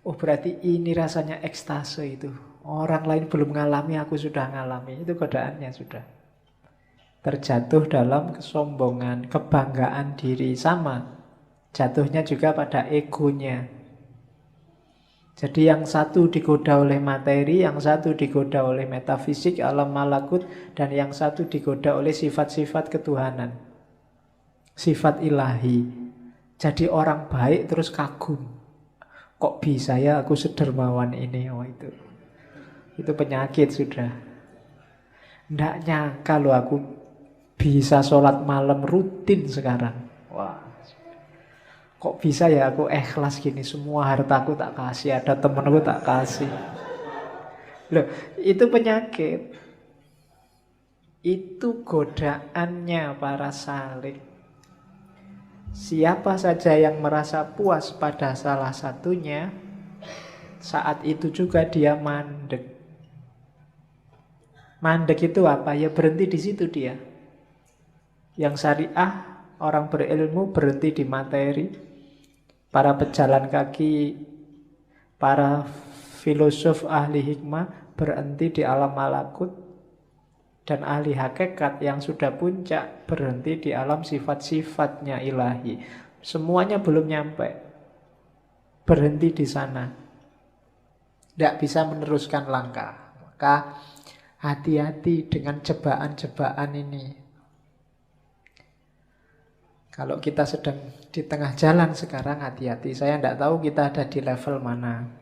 Berarti ini rasanya ekstase itu. Orang lain belum ngalami, aku sudah ngalami. Itu godaannya sudah. Terjatuh dalam kesombongan, kebanggaan diri. Sama. Jatuhnya juga pada egonya. Jadi yang satu digoda oleh materi, yang satu digoda oleh metafisik, alam malakut, dan yang satu digoda oleh sifat-sifat ketuhanan. Sifat ilahi. Jadi orang baik terus kagum. Kok bisa ya aku sedermawan ini? Itu penyakit sudah. Nggak nyangka loh aku bisa sholat malam rutin sekarang. Kok bisa ya aku ikhlas gini, semua hartaku tak kasih, ada temenku tak kasih. Loh, itu penyakit. Itu godaannya para salik. Siapa saja yang merasa puas pada salah satunya, saat itu juga dia mandek. Mandek itu apa? Ya berhenti di situ dia. Yang syariah, orang berilmu berhenti di materi. Para pejalan kaki, para filosof ahli hikmah berhenti di alam malakut. Dan ahli hakikat yang sudah puncak berhenti di alam sifat-sifatnya ilahi. Semuanya belum nyampe. Berhenti di sana. Tidak bisa meneruskan langkah. Maka hati-hati dengan jebakan-jebakan ini. Kalau kita sedang di tengah jalan sekarang, hati-hati. Saya tidak tahu kita ada di level mana.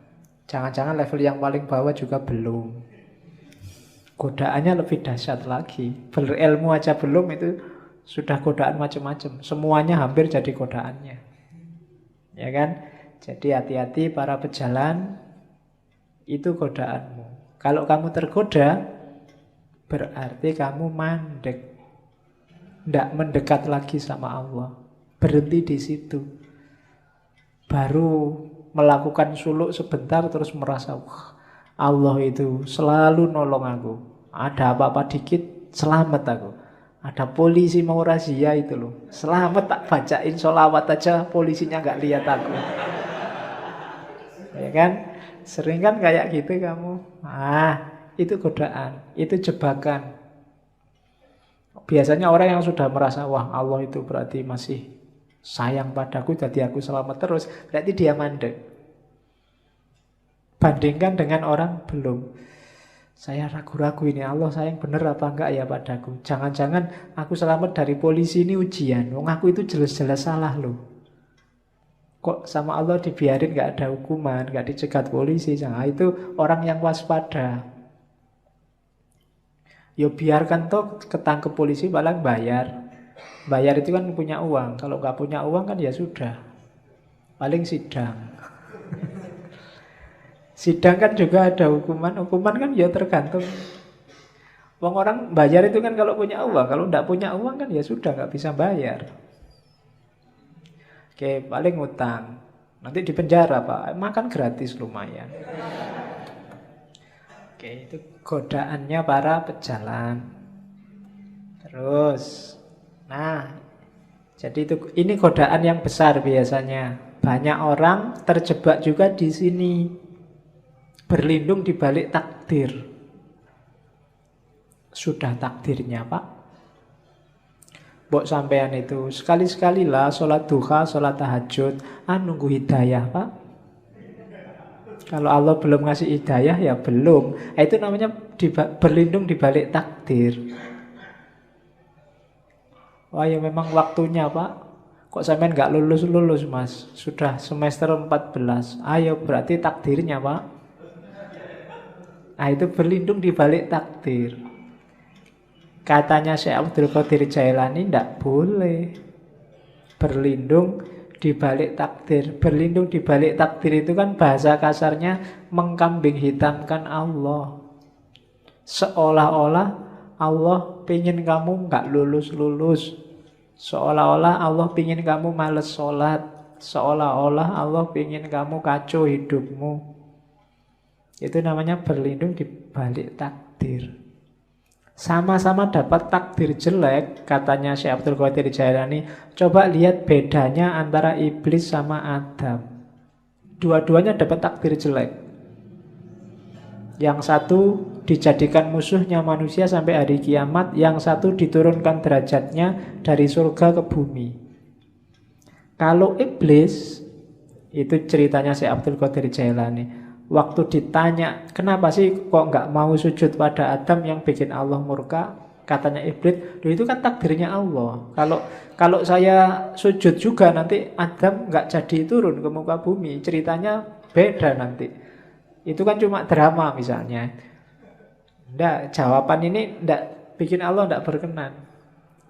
Jangan-jangan level yang paling bawah juga belum. Godaannya lebih dahsyat lagi. Berilmu aja belum, itu sudah godaan macam-macam. Semuanya hampir jadi godaannya. Ya kan? Jadi hati-hati para pejalan, itu godaanmu. Kalau kamu tergoda, berarti kamu mandek. Tidak mendekat lagi sama Allah. Berhenti di situ. Baru melakukan suluk sebentar terus merasa, Allah itu selalu nolong aku. Ada apa-apa dikit, selamat aku. Ada polisi mau razia itu loh, selamat tak bacain sholawat aja, polisinya nggak lihat aku. Ya kan? Sering kan kayak gitu kamu. Itu godaan, itu jebakan. Biasanya orang yang sudah merasa, wah Allah itu berarti masih sayang padaku, jadi aku selamat terus, berarti dia mandek. Bandingkan dengan orang belum. Saya ragu-ragu ini, Allah sayang bener apa enggak ya padaku. Jangan-jangan aku selamat dari polisi ini ujian. Wong aku itu jelas-jelas salah loh. Kok sama Allah dibiarin gak ada hukuman, gak dicegat polisi. Itu orang yang waspada. Ya biarkan toh ketangkep polisi paling bayar. Bayar itu kan punya uang. Kalau gak punya uang kan ya sudah. Paling sidang. Sidang kan juga ada hukuman. Hukuman kan ya tergantung. Orang bayar itu kan kalau punya uang. Kalau tidak punya uang kan ya sudah nggak bisa bayar. Oke, paling utang. Nanti di penjara Pak. Makan gratis lumayan. Oke, itu godaannya para pejalan. Terus, jadi ini godaan yang besar biasanya. Banyak orang terjebak juga di sini. Berlindung di balik takdir. Sudah takdirnya Pak. Mbok sampean itu sekali-sekali lah sholat duha, sholat tahajud, nunggu hidayah Pak. Kalau Allah belum ngasih hidayah ya belum. Itu namanya berlindung di balik takdir. Wah ya memang waktunya Pak. Kok sampean nggak lulus-lulus Mas? Sudah semester 14. Ayo berarti takdirnya Pak. Itu berlindung di balik takdir. Katanya Syekh Abdul Qadir Jailani tidak boleh berlindung di balik takdir. Berlindung di balik takdir itu kan bahasa kasarnya mengkambing hitamkan Allah. Seolah-olah Allah pingin kamu nggak lulus-lulus. Seolah-olah Allah pingin kamu males sholat. Seolah-olah Allah pingin kamu kacau hidupmu. Itu namanya berlindung di balik takdir. Sama-sama dapat takdir jelek, katanya Syekh Abdul Qadir Jailani. Coba lihat bedanya antara iblis sama Adam. Dua-duanya dapat takdir jelek. Yang satu dijadikan musuhnya manusia sampai hari kiamat, yang satu diturunkan derajatnya dari surga ke bumi. Kalau iblis, itu ceritanya Syekh Abdul Qadir Jailani. Waktu ditanya, kenapa sih kok nggak mau sujud pada Adam yang bikin Allah murka? Katanya iblis, itu kan takdirnya Allah. Kalau saya sujud juga nanti Adam nggak jadi turun ke muka bumi. Ceritanya beda nanti. Itu kan cuma drama misalnya. Nggak, jawaban ini nggak bikin Allah nggak berkenan.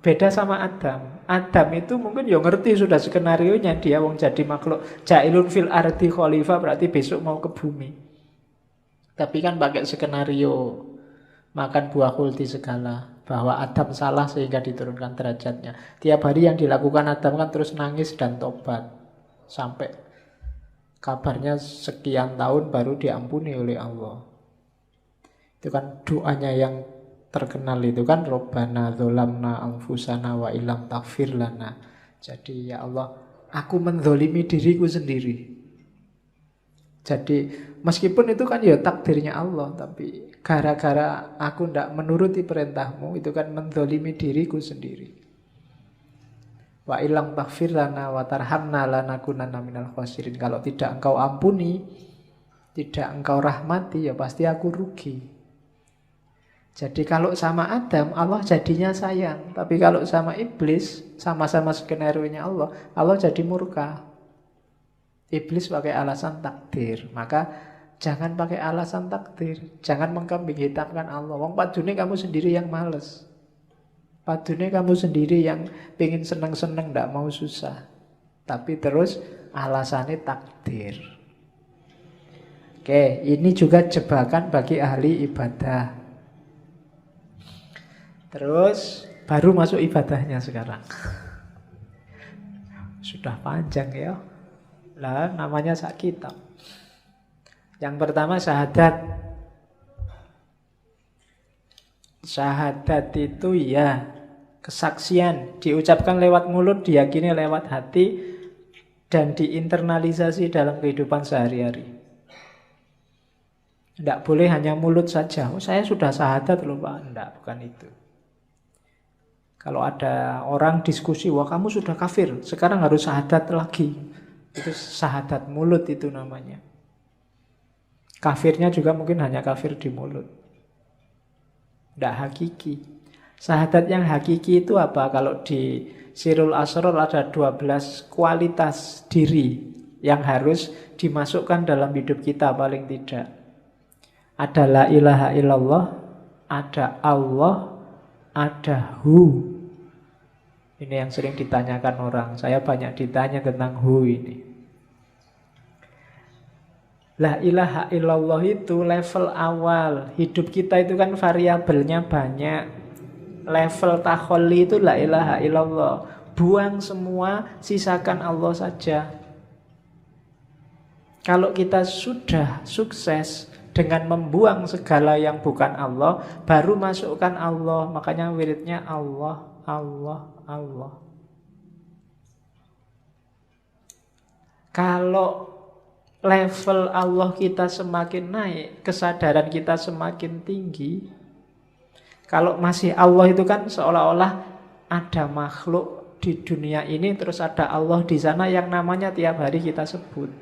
Beda sama Adam. Adam itu mungkin ya ngerti sudah skenario-nya, dia wong jadi makhluk jailun fil ardi khalifah, berarti besok mau ke bumi. Tapi kan pakai skenario makan buah kulti segala, bahwa Adam salah sehingga diturunkan derajatnya. Tiap hari yang dilakukan Adam kan terus nangis dan tobat. Sampai kabarnya sekian tahun baru diampuni oleh Allah. Itu kan doanya yang terkenal itu kan, Robbana dzolamna anfusana wa illam taghfir lana. Jadi ya Allah, aku menzolimi diriku sendiri. Jadi meskipun itu kan ya takdirnya Allah, tapi gara-gara aku tidak menuruti perintahmu, itu kan menzolimi diriku sendiri. Wa illam taghfir lana wa tarhamna lanakunanna minal khasirin. Kalau tidak engkau ampuni, tidak engkau rahmati, ya pasti aku rugi. Jadi kalau sama Adam, Allah jadinya sayang. Tapi kalau sama iblis, sama-sama skenario-nya Allah, Allah jadi murka. Iblis pakai alasan takdir. Maka jangan pakai alasan takdir. Jangan mengkambing hitamkan Allah. Wong padune kamu sendiri yang males. Padune kamu sendiri yang pengen seneng-seneng, tidak mau susah. Tapi terus alasannya takdir. Oke, ini juga jebakan bagi ahli ibadah. Terus baru masuk ibadahnya sekarang. Sudah panjang ya. Lah namanya sak kitab. Yang pertama syahadat. Syahadat itu ya kesaksian, diucapkan lewat mulut, diyakini lewat hati, dan diinternalisasi dalam kehidupan sehari-hari. Tidak boleh hanya mulut saja. Oh, saya sudah syahadat loh Pak. Tidak, bukan itu. Kalau ada orang diskusi, wah kamu sudah kafir, sekarang harus syahadat lagi. Itu syahadat mulut itu namanya. Kafirnya juga mungkin hanya kafir di mulut. Tidak hakiki. Syahadat yang hakiki itu apa? Kalau di Sirul Asror ada 12 kualitas diri yang harus dimasukkan dalam hidup kita paling tidak. Ada la ilaha illallah, ada Allah, ada Hu. Ini yang sering ditanyakan orang. Saya banyak ditanya tentang Hu ini. La ilaha illallah itu level awal. Hidup kita itu kan variabelnya banyak. Level takholli itu la ilaha illallah. Buang semua, sisakan Allah saja. Kalau kita sudah sukses dengan membuang segala yang bukan Allah, baru masukkan Allah. Makanya wiridnya Allah, Allah, Allah. Kalau level Allah kita semakin naik, kesadaran kita semakin tinggi. Kalau masih Allah itu kan seolah-olah ada makhluk di dunia ini, terus ada Allah di sana yang namanya tiap hari kita sebut.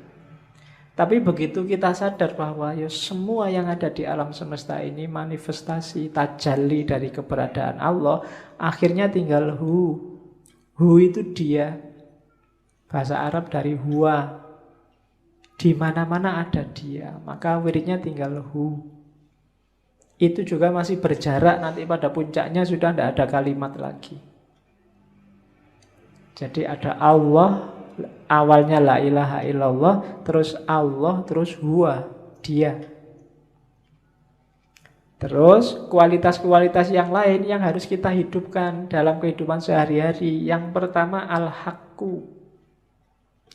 Tapi begitu kita sadar bahwa ya semua yang ada di alam semesta ini manifestasi, tajalli dari keberadaan Allah, akhirnya tinggal Hu. Hu itu dia. Bahasa Arab dari huwa. Di mana-mana ada dia. Maka wiridnya tinggal Hu. Itu juga masih berjarak, nanti pada puncaknya sudah tidak ada kalimat lagi. Jadi ada Allah, Awalnya la ilaha illallah, terus Allah, terus huwa, dia. Terus kualitas-kualitas yang lain yang harus kita hidupkan dalam kehidupan sehari-hari. Yang pertama al-haqqu.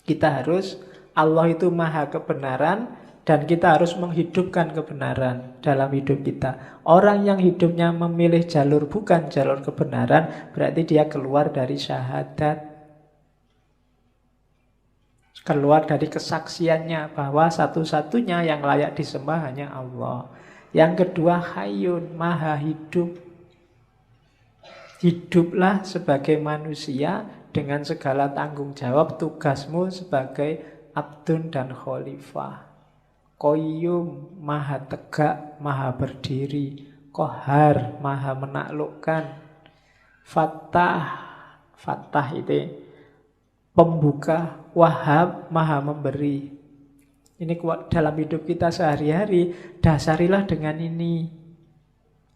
Kita harus, Allah itu maha kebenaran, dan kita harus menghidupkan kebenaran dalam hidup kita. Orang yang hidupnya memilih jalur bukan jalur kebenaran, berarti dia keluar dari syahadat. Keluar dari kesaksiannya bahwa satu-satunya yang layak disembah hanya Allah. Yang kedua hayyun, maha hidup. Hiduplah sebagai manusia dengan segala tanggung jawab tugasmu sebagai abdun dan khalifah. Qayyum, maha tegak, maha berdiri. Qahar, maha menaklukkan. Fattah, fattah itu pembuka. Wahhab, maha memberi. Ini dalam hidup kita sehari-hari, dasarilah dengan ini.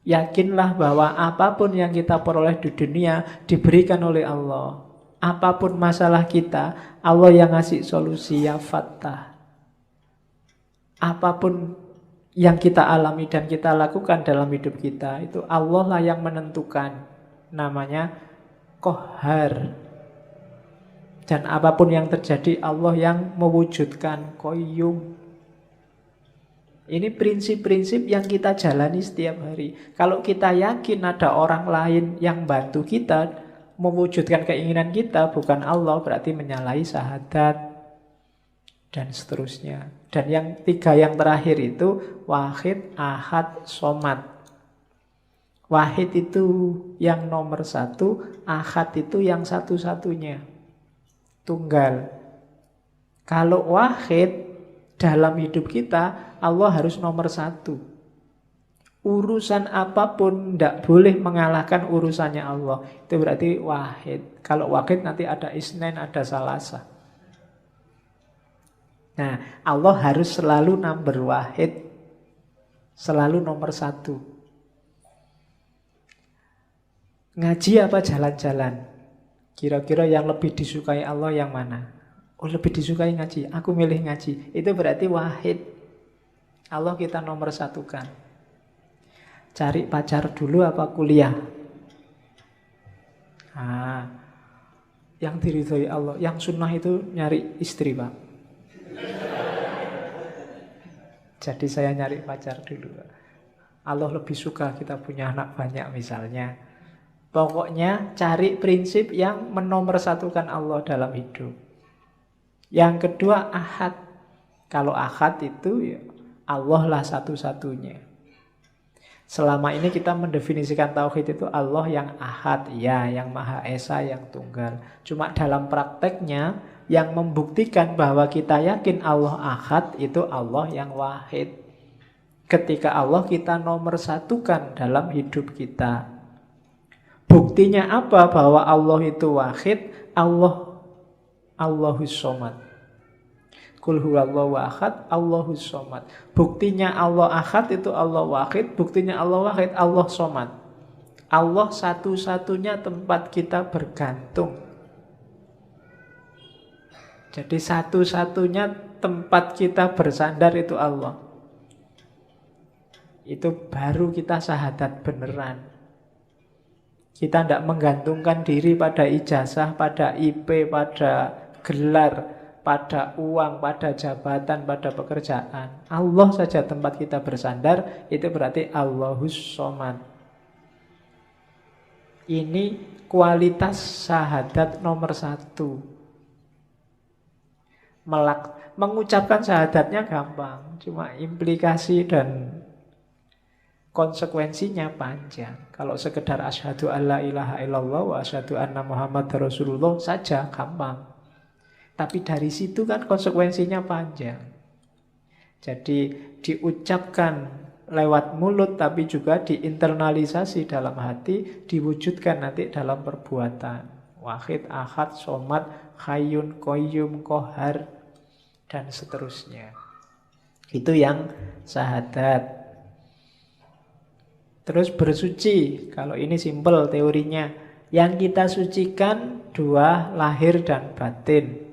Yakinlah bahwa apapun yang kita peroleh di dunia diberikan oleh Allah. Apapun masalah kita, Allah yang ngasih solusi, ya Fattah. Apapun yang kita alami dan kita lakukan dalam hidup kita, itu Allah lah yang menentukan. Namanya Qahar. Dan apapun yang terjadi, Allah yang mewujudkan. Qayyum. Ini prinsip-prinsip yang kita jalani setiap hari. Kalau kita yakin ada orang lain yang bantu kita mewujudkan keinginan kita, bukan Allah, berarti menyalahi syahadat. Dan seterusnya. Dan yang tiga yang terakhir itu wahid, ahad, somad. Wahid itu yang nomor satu, ahad itu yang satu-satunya. Tunggal. Kalau wahid dalam hidup kita, Allah harus nomor satu. Urusan apapun tidak boleh mengalahkan urusannya Allah. Itu berarti wahid. Kalau wahid nanti ada isnen, ada salasa. Nah, Allah harus selalu number wahid. Selalu nomor satu. Ngaji apa jalan-jalan? Kira-kira yang lebih disukai Allah yang mana? Oh, lebih disukai ngaji. Aku milih ngaji. Itu berarti wahid. Allah kita nomor satukan. Cari pacar dulu apa kuliah? Yang diridhoi Allah. Yang sunnah itu nyari istri, Pak. Jadi saya nyari pacar dulu. Allah lebih suka kita punya anak banyak misalnya. Pokoknya cari prinsip yang menomorsatukan Allah dalam hidup. Yang kedua ahad. Kalau ahad itu ya Allah lah satu-satunya. Selama ini kita mendefinisikan tauhid itu Allah yang ahad, ya, yang maha esa, yang tunggal. Cuma dalam prakteknya yang membuktikan bahwa kita yakin Allah ahad itu Allah yang wahid. Ketika Allah kita nomorsatukan dalam hidup kita. Buktinya apa bahwa Allah itu wahid? Allahus somad. Qul huwallahu ahad, Allahus somad. Buktinya Allah ahad itu Allah wahid. Buktinya Allah wahid, Allah somad. Allah satu-satunya tempat kita bergantung. Jadi satu-satunya tempat kita bersandar itu Allah. Itu baru kita syahadat beneran. Kita tidak menggantungkan diri pada ijazah, pada IP, pada gelar, pada uang, pada jabatan, pada pekerjaan. Allah saja tempat kita bersandar, itu berarti Allahus somad. Ini kualitas syahadat nomor satu. Mengucapkan syahadatnya gampang, cuma implikasi dan konsekuensinya panjang. Kalau sekedar asyhadu alla ilaha illallah wa asyhadu anna Muhammad Rasulullah saja gampang. Tapi dari situ kan konsekuensinya panjang. Jadi diucapkan lewat mulut tapi juga diinternalisasi dalam hati, diwujudkan nanti dalam perbuatan. Wahid, ahad, somad, hayyun, qayyum, qahar, dan seterusnya. Itu yang syahadat. Terus bersuci. Kalau ini simpel teorinya. Yang kita sucikan dua, lahir dan batin.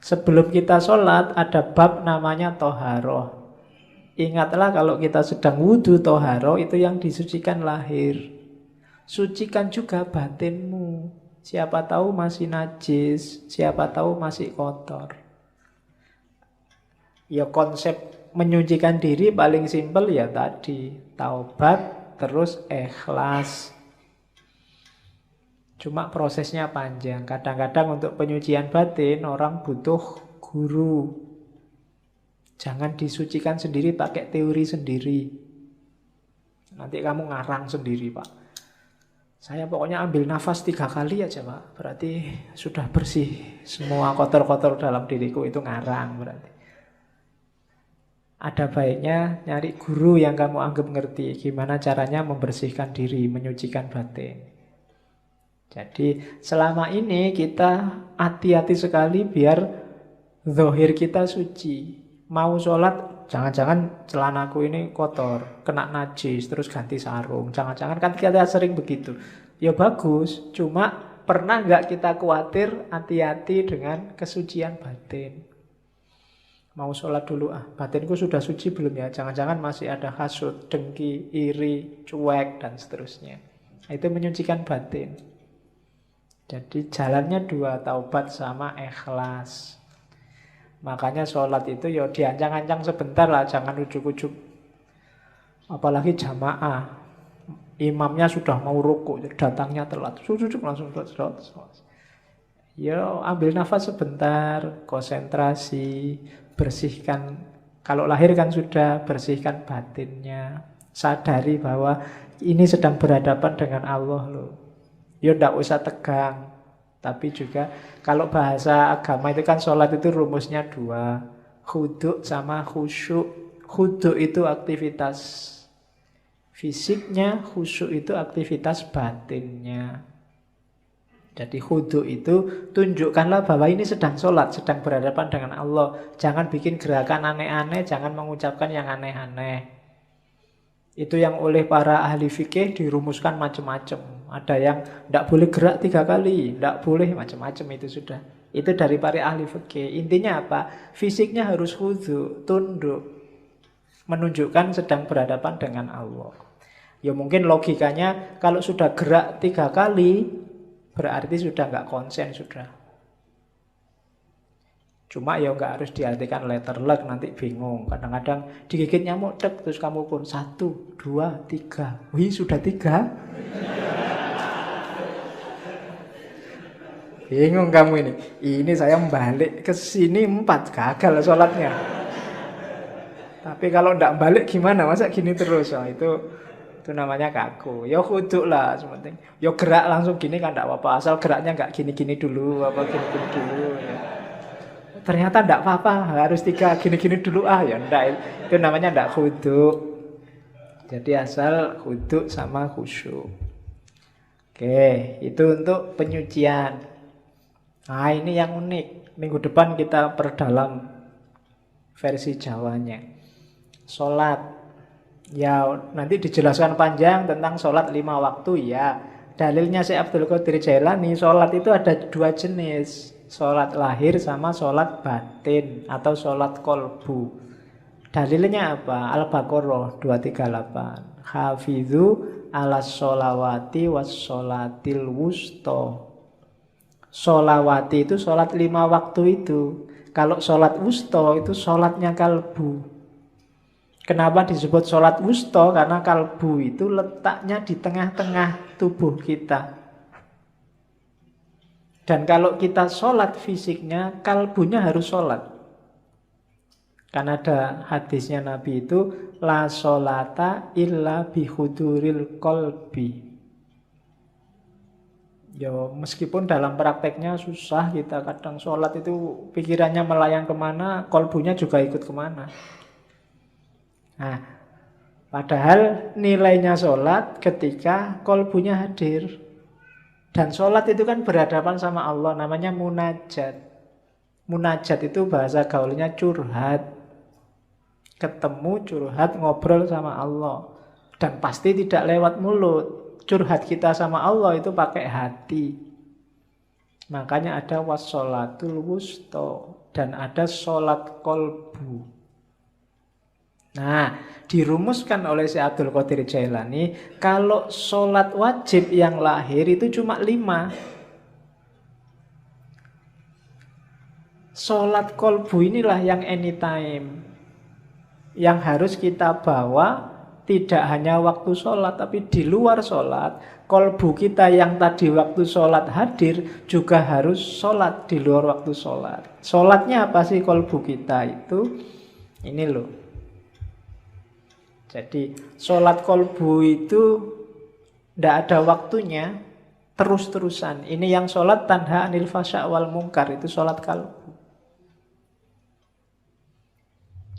Sebelum kita sholat ada bab namanya toharoh. Ingatlah kalau kita sedang wudhu toharoh itu yang disucikan lahir. Sucikan juga batinmu. Siapa tahu masih najis, siapa tahu masih kotor. Ya konsep menyucikan diri paling simpel ya tadi. Taubat terus ikhlas. Cuma prosesnya panjang. Kadang-kadang untuk penyucian batin orang butuh guru. Jangan disucikan sendiri pakai teori sendiri. Nanti kamu ngarang sendiri, Pak. Saya pokoknya ambil nafas 3 kali aja, Pak. Berarti sudah bersih. Semua kotor-kotor dalam diriku itu ngarang berarti. Ada baiknya nyari guru yang kamu anggap ngerti. Gimana caranya membersihkan diri, menyucikan batin. Jadi selama ini kita hati-hati sekali biar zahir kita suci. Mau sholat, jangan-jangan celanaku ini kotor, kena najis, terus ganti sarung. Jangan-jangan kan kita sering begitu. Ya bagus, cuma pernah nggak kita khawatir hati-hati dengan kesucian batin. Mau sholat dulu, batinku sudah suci belum ya? Jangan-jangan masih ada hasud, dengki, iri, cuek, dan seterusnya. Itu menyucikan batin. Jadi jalannya 2, taubat sama ikhlas. Makanya sholat itu ya diancang-ancang sebentar lah, jangan ujuk-ujuk. Apalagi jamaah, imamnya sudah mau rukuk, datangnya telat, ujuk-ujuk langsung sholat. Ya ambil nafas sebentar, konsentrasi, bersihkan. Kalau lahir kan sudah, bersihkan batinnya. Sadari bahwa ini sedang berhadapan dengan Allah loh. Ya tidak usah tegang. Tapi juga kalau bahasa agama itu kan sholat itu rumusnya 2. Khudu' sama khusyuk. Khudu' itu aktivitas fisiknya, khusyuk itu aktivitas batinnya. Jadi khudu' itu tunjukkanlah bahwa ini sedang sholat, sedang berhadapan dengan Allah. Jangan bikin gerakan aneh-aneh, jangan mengucapkan yang aneh-aneh. Itu yang oleh para ahli fikih dirumuskan macam-macam. Ada yang tidak boleh gerak 3 kali, tidak boleh macam-macam itu sudah. Itu dari para ahli fikih. Intinya apa? Fisiknya harus khudu', tunduk. Menunjukkan sedang berhadapan dengan Allah. Ya mungkin logikanya kalau sudah gerak 3 kali, berarti sudah nggak konsen sudah. Cuma ya nggak harus diartikan letter luck, nanti bingung. Kadang-kadang digigit nyamuk tek, terus kamu pun 1, 2, 3. Wih sudah 3. Bingung kamu ini. Ini saya balik ke sini 4, gagal sholatnya. Tapi kalau nggak balik gimana? Masa gini terus? Oh, itu namanya kaku. Ya khudu lah sementing. Ya gerak langsung gini kan nggak apa-apa. Asal geraknya nggak gini-gini dulu, apa gini-gini dulu. Ya. Ternyata nggak apa-apa, harus 3 gini-gini dulu ya enggak. Itu namanya nggak khudu. Jadi asal khudu sama khusyuk. Oke, itu untuk penyucian. Nah ini yang unik. Minggu depan kita perdalam versi Jawanya. Sholat. Ya nanti dijelaskan panjang tentang sholat 5 waktu ya. Dalilnya Syekh Abdul Qadir Jailani, sholat itu ada 2 jenis. Sholat lahir sama sholat batin atau sholat kolbu. Dalilnya apa? Al-Baqarah 238. Hafidhu ala sholawati was sholatil wusto. Sholawati itu sholat 5 waktu itu. Kalau sholat wusto itu sholatnya kalbu. Kenapa disebut sholat wusto? Karena kalbu itu letaknya di tengah-tengah tubuh kita. Dan kalau kita sholat fisiknya, kalbunya harus sholat. Karena ada hadisnya Nabi itu, la sholata illa bihuduril kolbi. Ya meskipun dalam prakteknya susah, kita kadang sholat itu pikirannya melayang kemana, kolbunya juga ikut kemana. Nah, padahal nilainya sholat ketika kolbunya hadir. Dan sholat itu kan berhadapan sama Allah, namanya munajat. Munajat itu bahasa gaulnya curhat. Ketemu, curhat, ngobrol sama Allah. Dan pasti tidak lewat mulut. Curhat kita sama Allah itu pakai hati. Makanya ada wassolatul wusto dan ada sholat kolbu. Nah, dirumuskan oleh Syekh Abdul Qadir Jailani, kalau sholat wajib yang lahir itu cuma 5. Sholat kolbu inilah yang anytime, yang harus kita bawa tidak hanya waktu sholat, tapi di luar sholat. Kolbu kita yang tadi waktu sholat hadir juga harus sholat di luar waktu sholat. Sholatnya apa sih kolbu kita itu? Ini loh. Jadi sholat kolbu itu tidak ada waktunya, terus-terusan. Ini yang sholat tanha anil fasya wal mungkar, itu sholat kalbu.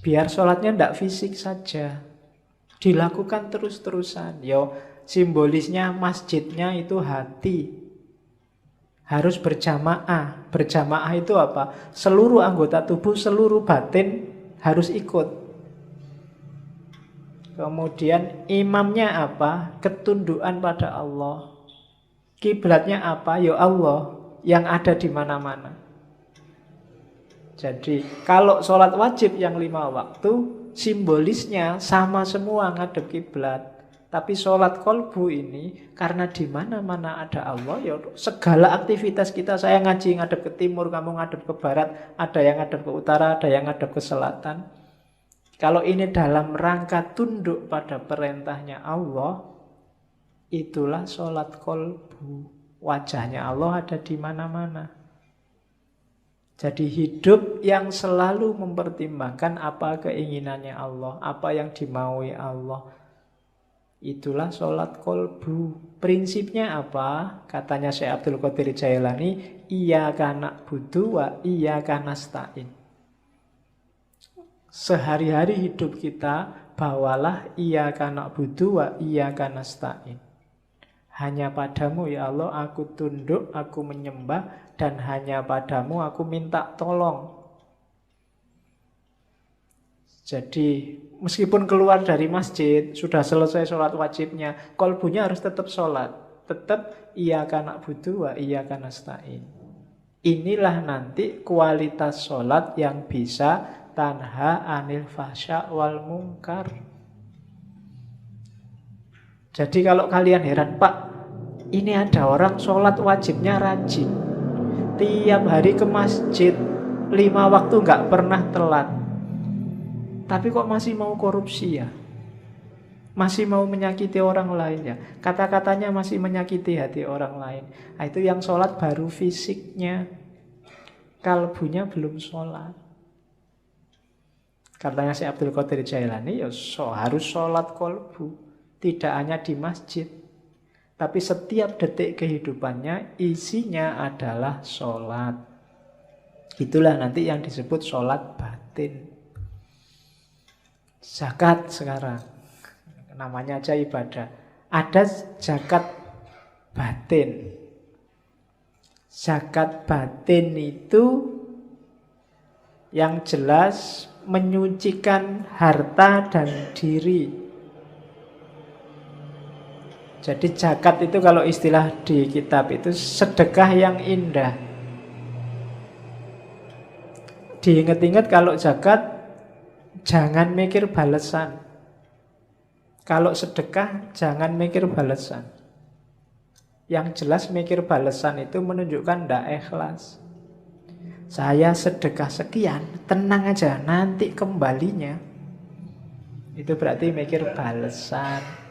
Biar sholatnya tidak fisik saja, dilakukan terus-terusan. Yo, simbolisnya masjidnya itu hati. Harus berjamaah. Berjamaah itu apa? Seluruh anggota tubuh, seluruh batin harus ikut. Kemudian imamnya apa? Ketundukan pada Allah. Kiblatnya apa? Ya Allah yang ada di mana-mana. Jadi kalau sholat wajib yang 5 waktu, simbolisnya sama semua ngadep kiblat. Tapi sholat kolbu ini karena di mana-mana ada Allah, ya segala aktivitas kita, saya ngaji ngadep ke timur, kamu ngadep ke barat, ada yang ngadep ke utara, ada yang ngadep ke selatan. Kalau ini dalam rangka tunduk pada perintahnya Allah, itulah sholat kolbu. Wajahnya Allah ada di mana-mana. Jadi hidup yang selalu mempertimbangkan apa keinginannya Allah, apa yang dimaui Allah. Itulah sholat kolbu. Prinsipnya apa? Katanya Syekh Abdul Qadir Jailani, iyyaka na'budu wa iyyaka nasta'in. Sehari-hari hidup kita bawalah iyyaka na'budu wa iyyaka nasta'in. Hanya padamu ya Allah aku tunduk, aku menyembah, dan hanya padamu aku minta tolong. Jadi meskipun keluar dari masjid, sudah selesai sholat wajibnya, kolbunya harus tetap sholat. Tetap iyyaka na'budu wa iyyaka nasta'in. Inilah nanti kualitas sholat yang bisa tanha anil fasya wal mungkar. Jadi kalau kalian heran, Pak, ini ada orang sholat wajibnya rajin, tiap hari ke masjid, 5 waktu nggak pernah telat, tapi kok masih mau korupsi ya? Masih mau menyakiti orang lain ya? Kata-katanya masih menyakiti hati orang lain. Nah, itu yang sholat baru fisiknya, kalbunya belum sholat. Katanya si Abdul Qadir Jailani, ya harus sholat kolbu. Tidak hanya di masjid, tapi setiap detik kehidupannya isinya adalah sholat. Itulah nanti yang disebut sholat batin. Zakat sekarang, namanya aja ibadah. Ada zakat batin. Zakat batin itu yang jelas menyucikan harta dan diri. Jadi zakat itu kalau istilah di kitab itu sedekah yang indah. Diingat-ingat kalau zakat jangan mikir balasan. Kalau sedekah jangan mikir balasan. Yang jelas mikir balasan itu menunjukkan tidak ikhlas. Saya sedekah sekian, tenang aja, nanti kembalinya. Itu berarti mikir balasan.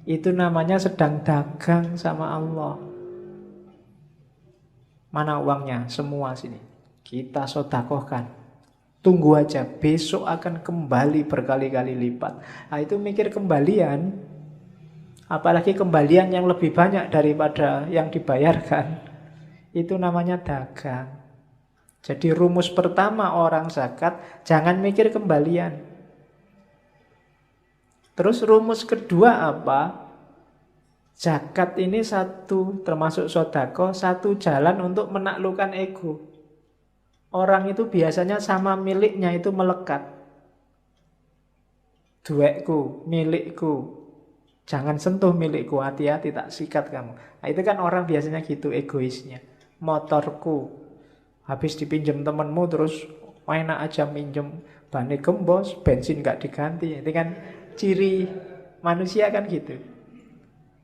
Itu namanya sedang dagang sama Allah. Mana uangnya? Semua sini. Kita sedekahkan. Tunggu aja, besok akan kembali berkali-kali lipat. Nah, itu mikir kembalian. Apalagi kembalian yang lebih banyak daripada yang dibayarkan. Itu namanya dagang. Jadi rumus pertama orang zakat, jangan mikir kembalian. Terus rumus kedua apa? Zakat ini satu, termasuk sodako, satu jalan untuk menaklukkan ego. Orang itu biasanya sama miliknya itu melekat. Duekku, milikku. Jangan sentuh milikku, hati-hati tak sikat kamu. Nah, itu kan orang biasanya gitu egoisnya. Motorku, habis dipinjam temenmu terus enak aja minjem, bannya gembos, bensin gak diganti. Itu kan ciri manusia kan gitu.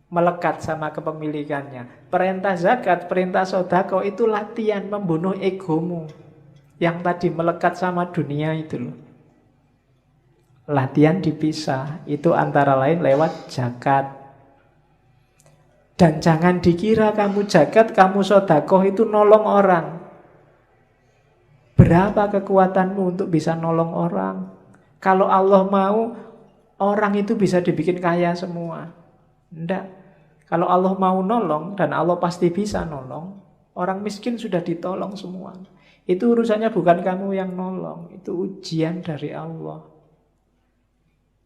Melekat sama kepemilikannya. Perintah zakat, perintah sodako itu latihan membunuh egomu. Yang tadi melekat sama dunia itu loh. Latihan dipisah, itu antara lain lewat zakat. Dan jangan dikira kamu zakat, kamu sodakoh itu nolong orang. Berapa kekuatanmu untuk bisa nolong orang? Kalau Allah mau, orang itu bisa dibikin kaya semua. Enggak. Kalau Allah mau nolong, dan Allah pasti bisa nolong, orang miskin sudah ditolong semua. Itu urusannya bukan kamu yang nolong, itu ujian dari Allah.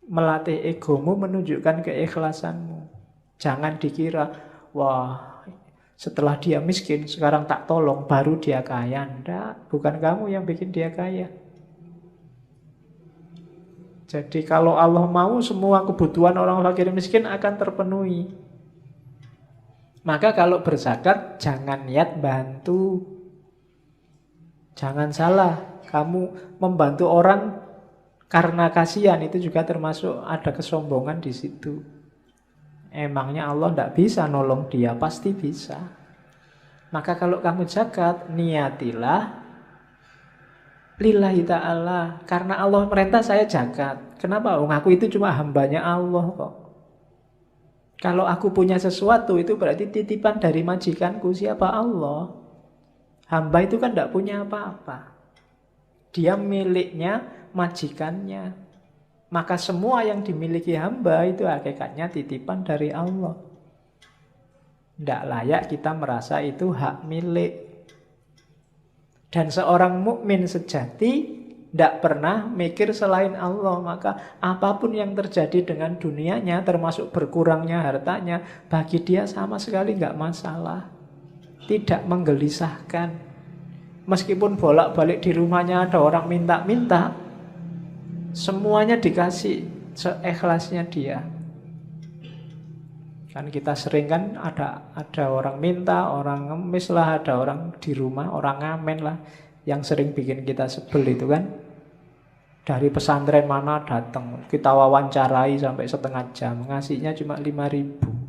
Melatih egomu menunjukkan keikhlasanmu. Jangan dikira, wah setelah dia miskin sekarang tak tolong baru dia kaya. Nggak, bukan kamu yang bikin dia kaya. Jadi kalau Allah mau semua kebutuhan orang fakir miskin akan terpenuhi. Maka kalau berzakat jangan niat bantu. Jangan salah, kamu membantu orang karena kasihan, itu juga termasuk ada kesombongan di situ. Emangnya Allah tidak bisa nolong dia? Pasti bisa. Maka kalau kamu zakat, niatilah lillahi ta'ala. Karena Allah merintah saya zakat. Kenapa? Aku itu cuma hambanya Allah kok. Kalau aku punya sesuatu, itu berarti titipan dari majikanku. Siapa? Allah. Hamba itu kan tidak punya apa-apa. Dia miliknya majikannya. Maka semua yang dimiliki hamba itu hakikatnya titipan dari Allah. Tidak layak kita merasa itu hak milik. Dan seorang mukmin sejati tidak pernah mikir selain Allah. Maka apapun yang terjadi dengan dunianya, termasuk berkurangnya hartanya, bagi dia sama sekali nggak masalah. Tidak menggelisahkan. Meskipun bolak-balik di rumahnya ada orang minta-minta, semuanya dikasih seikhlasnya dia. Kan kita sering kan ada orang minta, orang ngemis lah, ada orang di rumah, orang ngamen lah, yang sering bikin kita sebel itu kan. Dari pesantren mana datang, kita wawancarai sampai setengah jam, ngasihnya cuma 5.000.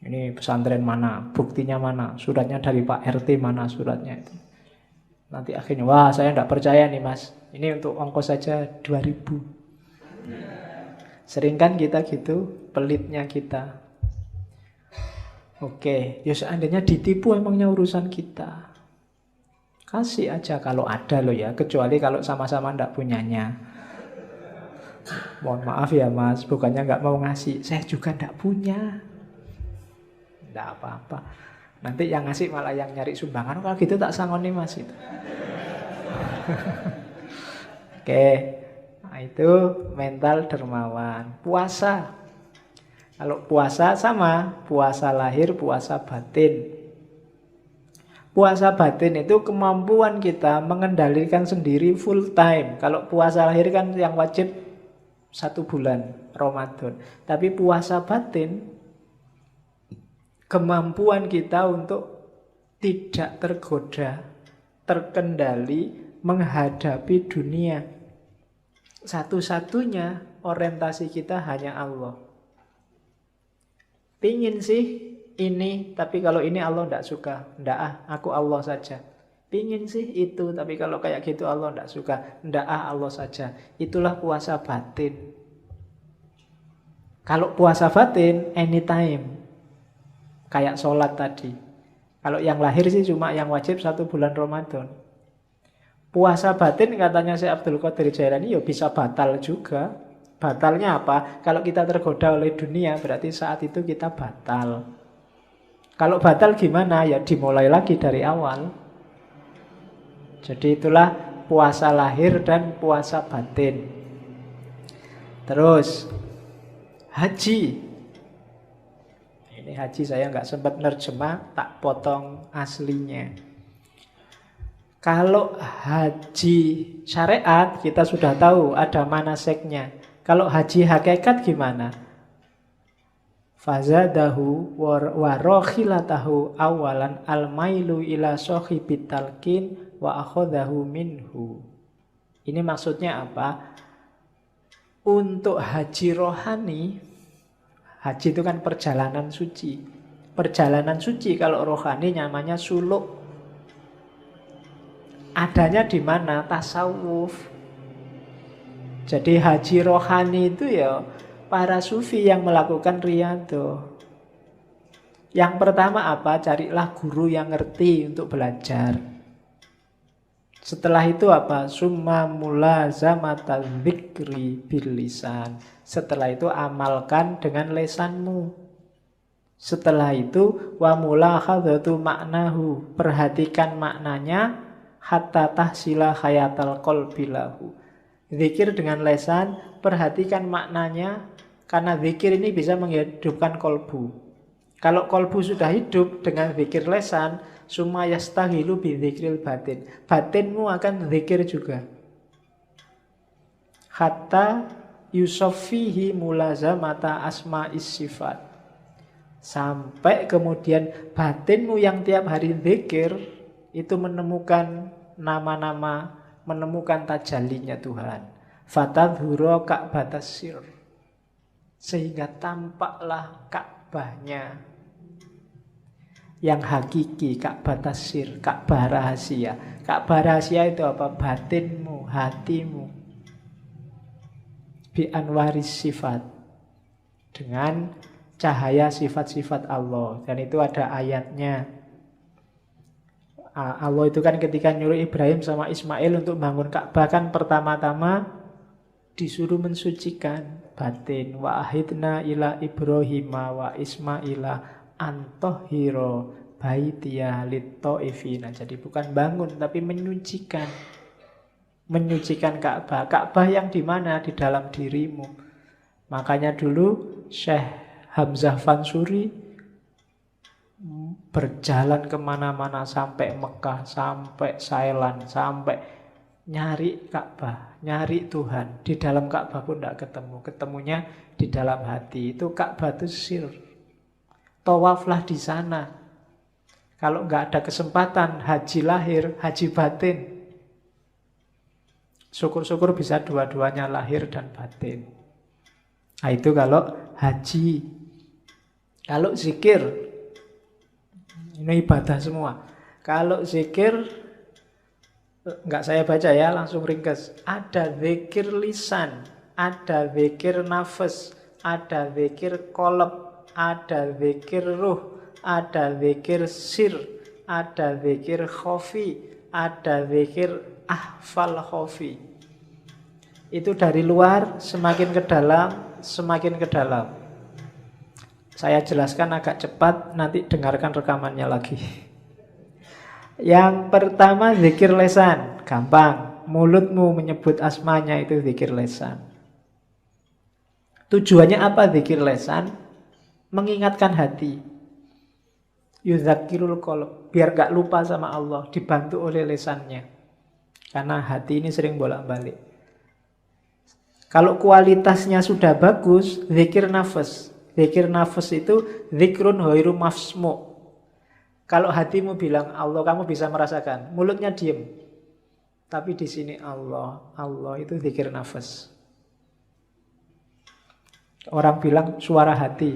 Ini pesantren mana, buktinya mana, suratnya dari Pak RT mana suratnya itu. Nanti akhirnya, wah saya tidak percaya nih mas, ini untuk ongkos saja 2.000. Sering kan kita gitu, pelitnya kita. Oke, ya seandainya ditipu emangnya urusan kita. Kasih aja kalau ada loh ya, kecuali kalau sama-sama tidak punyanya. Mohon maaf ya mas, bukannya nggak mau ngasih, saya juga tidak punya. Tidak apa-apa. Nanti yang ngasih malah yang nyari sumbangan. Kalau gitu tak sangoni mas itu. Oke. Nah itu mental dermawan. Puasa. Kalau puasa sama. Puasa lahir, puasa batin. Puasa batin itu kemampuan kita mengendalikan sendiri full time. Kalau puasa lahir kan yang wajib 1 bulan Ramadan. Tapi puasa batin kemampuan kita untuk tidak tergoda, terkendali, menghadapi dunia. Satu-satunya orientasi kita hanya Allah. Pingin sih ini, tapi kalau ini Allah tidak suka. Tidak aku Allah saja. Pingin sih itu, tapi kalau kayak gitu Allah tidak suka. Tidak Allah saja. Itulah puasa batin. Kalau puasa batin, anytime. Kayak sholat tadi. Kalau yang lahir sih cuma yang wajib 1 bulan Ramadan. Puasa batin katanya Syekh Abdul Qadir Jailani ya bisa batal juga. Batalnya apa? Kalau kita tergoda oleh dunia berarti saat itu kita batal. Kalau batal gimana? Ya dimulai lagi dari awal. Jadi itulah puasa lahir dan puasa batin. Terus haji. Ini haji saya nggak sempat nerjemah, tak potong aslinya. Kalau haji syariat kita sudah tahu ada manasiknya. Kalau haji hakikat gimana? Fazadahu wa rokhilatahu awalan al-mailu ila sohibit talqin wa akhadahu minhu. Ini maksudnya apa? Untuk haji rohani, haji itu kan perjalanan suci. Perjalanan suci kalau rohani namanya suluk. Adanya di mana? Tasawuf. Jadi haji rohani itu ya para sufi yang melakukan riyadhah. Yang pertama apa? Carilah guru yang ngerti untuk belajar. Setelah itu apa? Summa mulazamata dzikri bil lisan. Setelah itu amalkan dengan lesanmu. Setelah itu wa mulahadzatu maknahu. Perhatikan maknanya hatta tahsila hayatal qalbi lahu. Zikir dengan lesan, perhatikan maknanya. Karena zikir ini bisa menghidupkan kolbu. Kalau kolbu sudah hidup dengan zikir lesan, summa yastahilu bi dzikril batin. Batinmu akan zikir juga. Hatta yusaffihi mulazamata asma'is sifat. Sampai kemudian batinmu yang tiap hari zikir itu menemukan nama-nama, menemukan tajallinya Tuhan. Fatadhura ka'batas sir. Sehingga tampaklah Ka'bahnya yang hakiki, Ka'bah tasir, Ka'bah rahasia. Ka'bah rahasia itu apa? Batinmu, hatimu. Bi anwaris sifat. Dengan cahaya sifat-sifat Allah. Dan itu ada ayatnya. Allah itu kan ketika nyuruh Ibrahim sama Ismail untuk bangun Ka'bah kan pertama-tama disuruh mensucikan batin. Wa ahidna ila Ibrahima wa Ismaila antohiro baitiya litta'ifina. Jadi bukan bangun tapi menyucikan. Menyucikan Ka'bah. Ka'bah yang di mana? Di dalam dirimu. Makanya dulu Syekh Hamzah Fansuri berjalan kemana-mana sampai Mekah, sampai Thailand, sampai nyari Ka'bah, nyari Tuhan. Di dalam Ka'bah pun tidak ketemu. Ketemunya di dalam hati. Itu Ka'bah itu sir. Tawaflah di sana. Kalau nggak ada kesempatan haji lahir, haji batin. Syukur-syukur bisa dua-duanya lahir dan batin. Nah itu kalau haji. Kalau zikir, ini ibadah semua. Kalau zikir enggak saya baca ya, langsung ringkas. Ada zikir lisan, ada zikir nafas, ada zikir qalb, ada zikir ruh, ada zikir sir, ada zikir khafi, ada zikir ahfal khafi. Itu dari luar semakin ke dalam, semakin ke dalam. Saya jelaskan agak cepat, nanti dengarkan rekamannya lagi. Yang pertama zikir lesan, gampang. Mulutmu menyebut asmanya itu zikir lesan. Tujuannya apa zikir lesan? Mengingatkan hati. Yudzakirul qalb, biar gak lupa sama Allah, dibantu oleh lesannya. Karena hati ini sering bolak-balik. Kalau kualitasnya sudah bagus, zikir nafas. Zikir nafas itu zikrun ghairu mafsmu. Kalau hatimu bilang Allah, kamu bisa merasakan. Mulutnya diem. Tapi di sini Allah, Allah itu zikir nafas. Orang bilang suara hati.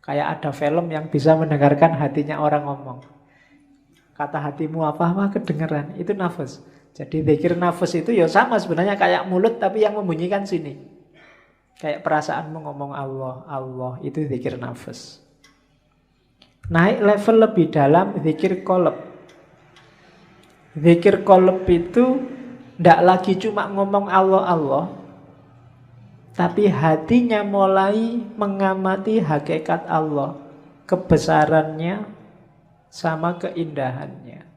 Kayak ada film yang bisa mendengarkan hatinya orang ngomong. Kata hatimu apa kedengeran. Itu nafas. Jadi zikir nafas itu ya sama sebenarnya kayak mulut tapi yang membunyikan sini. Kayak perasaanmu ngomong Allah, Allah itu zikir nafas. Naik level lebih dalam zikir qalb. Zikir qalb itu tidak lagi cuma ngomong Allah, Allah. Tapi hatinya mulai mengamati hakikat Allah. Kebesarannya sama keindahannya.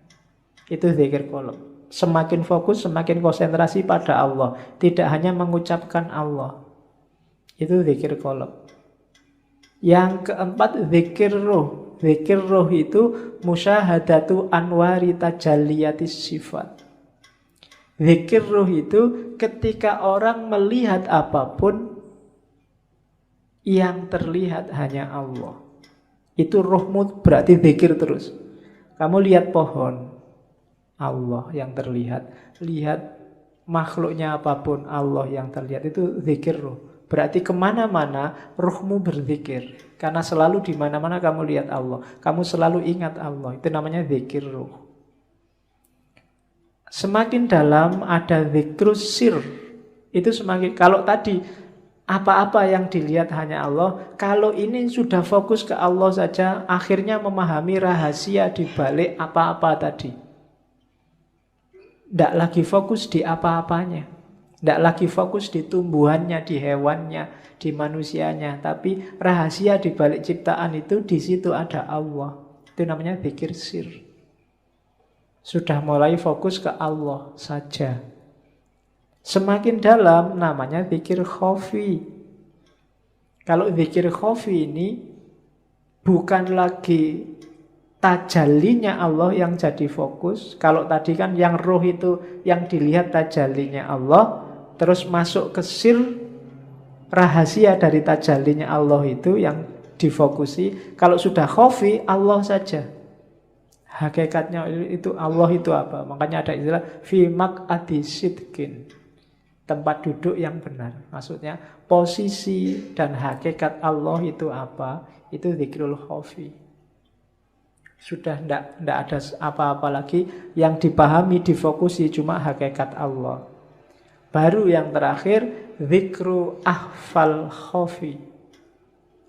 Itu zikir qalb. Semakin fokus, semakin konsentrasi pada Allah. Tidak hanya mengucapkan Allah. Itu zikir qalb. Yang keempat zikir ruh. Zikir ruh itu musyahadatu anwari tajalliyatis sifat. Zikir ruh itu ketika orang melihat apapun Yang terlihat hanya Allah. Itu rohmu berarti zikir terus. Kamu lihat pohon, Allah yang terlihat. Lihat makhluknya apapun, Allah yang terlihat. Itu zikir roh. Berarti kemana-mana rohmu berzikir. Karena selalu di mana-mana kamu lihat Allah. Kamu selalu ingat Allah. Itu namanya zikir roh. Semakin dalam ada zikrus sir. Itu semakin, kalau tadi apa-apa yang dilihat hanya Allah, kalau ini sudah fokus ke Allah saja, akhirnya memahami rahasia di balik apa-apa tadi. Tidak lagi fokus di apa-apanya. Tidak lagi fokus di tumbuhannya, di hewannya, di manusianya. Tapi rahasia di balik ciptaan itu, di situ ada Allah. Itu namanya zikir sir. Sudah mulai fokus ke Allah saja. Semakin dalam namanya zikir khafi. Kalau zikir khafi ini bukan lagi tajallinya Allah yang jadi fokus. Kalau tadi kan yang roh itu yang dilihat tajallinya Allah, terus masuk ke sir, rahasia dari tajallinya Allah itu yang difokusi. Kalau sudah khafi, Allah saja. Hakikatnya itu Allah itu apa? Makanya ada istilah fi maq'adi sidqin. Tempat duduk yang benar. Maksudnya posisi dan hakikat Allah itu apa? Itu zikrul khafi. Sudah tidak ada apa-apa lagi. Yang dipahami, difokusi cuma hakikat Allah. Baru yang terakhir zikru ahfal khafi.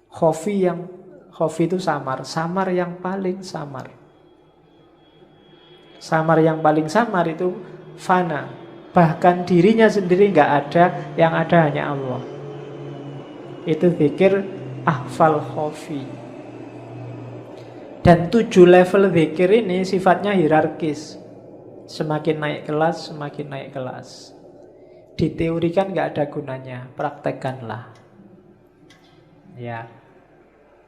Khafi itu samar. Samar yang paling samar. Samar yang paling samar itu fana. Bahkan dirinya sendiri nggak ada, yang ada hanya Allah. Itu zikir ahfal khafi. Dan 7 level zikir ini sifatnya hierarkis. Semakin naik kelas, semakin naik kelas. Diteorikan nggak ada gunanya, praktekkanlah. Ya,